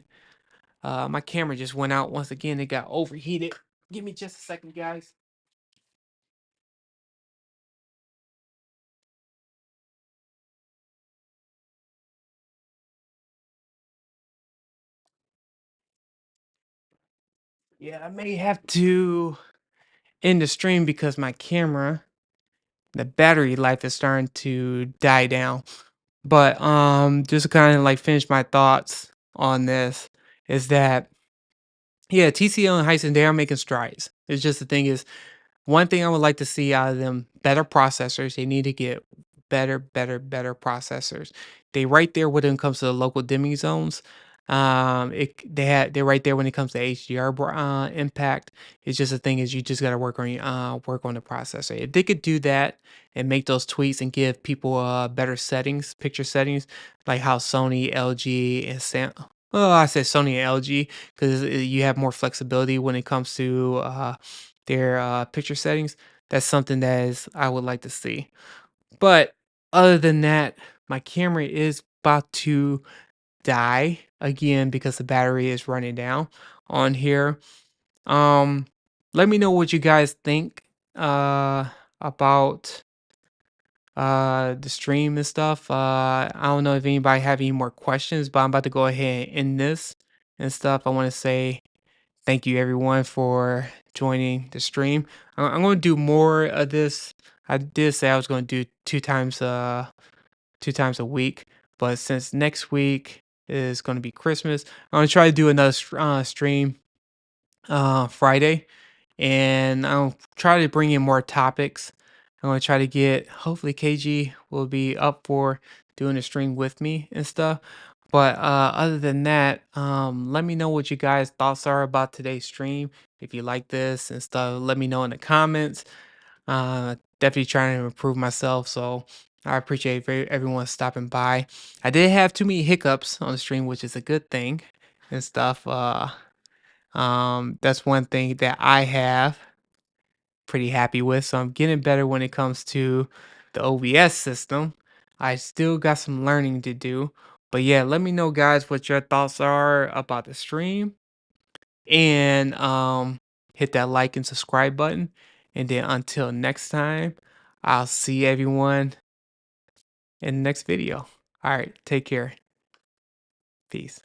my camera just went out once again. It got overheated. Give me just a second, guys. Yeah, I may have to end the stream because my camera, the battery life is starting to die down. But just to kind of like finish my thoughts on this is that yeah, TCL and Hyson, they are making strides. It's just the thing is, one thing I would like to see out of them, better processors. They need to get better processors. They right there when it comes to the local dimming zones. They're right there when it comes to HDR impact. It's just the thing is you just got to work on the processor. If they could do that and make those tweaks and give people better settings, picture settings, like how Sony, LG, and well, I said Sony and LG because you have more flexibility when it comes to their picture settings. That's something that is I would like to see. But other than that, my camera is about to die again because the battery is running down on here. Um, Let me know what you guys think about the stream and stuff. I don't know if anybody have any more questions, but I'm about to go ahead and end this and stuff. I want to say thank you everyone for joining the stream. I'm going to do more of this. I did say I was going to do two times a week, but since next week is going to be Christmas, I'm going to try to do another stream Friday, and I'll try to bring in more topics. I'm going to try to get, hopefully KG will be up for doing a stream with me and stuff. But other than that, let me know what you guys thoughts are about today's stream. If you like this and stuff, let me know in the comments. Definitely trying to improve myself, so I appreciate everyone stopping by. I did have too many hiccups on the stream, which is a good thing and stuff. That's one thing that I have pretty happy with. So I'm getting better when it comes to the OBS system. I still got some learning to do. But yeah, let me know guys what your thoughts are about the stream. And hit that like and subscribe button. And then until next time, I'll see everyone in the next video. All right, take care. Peace.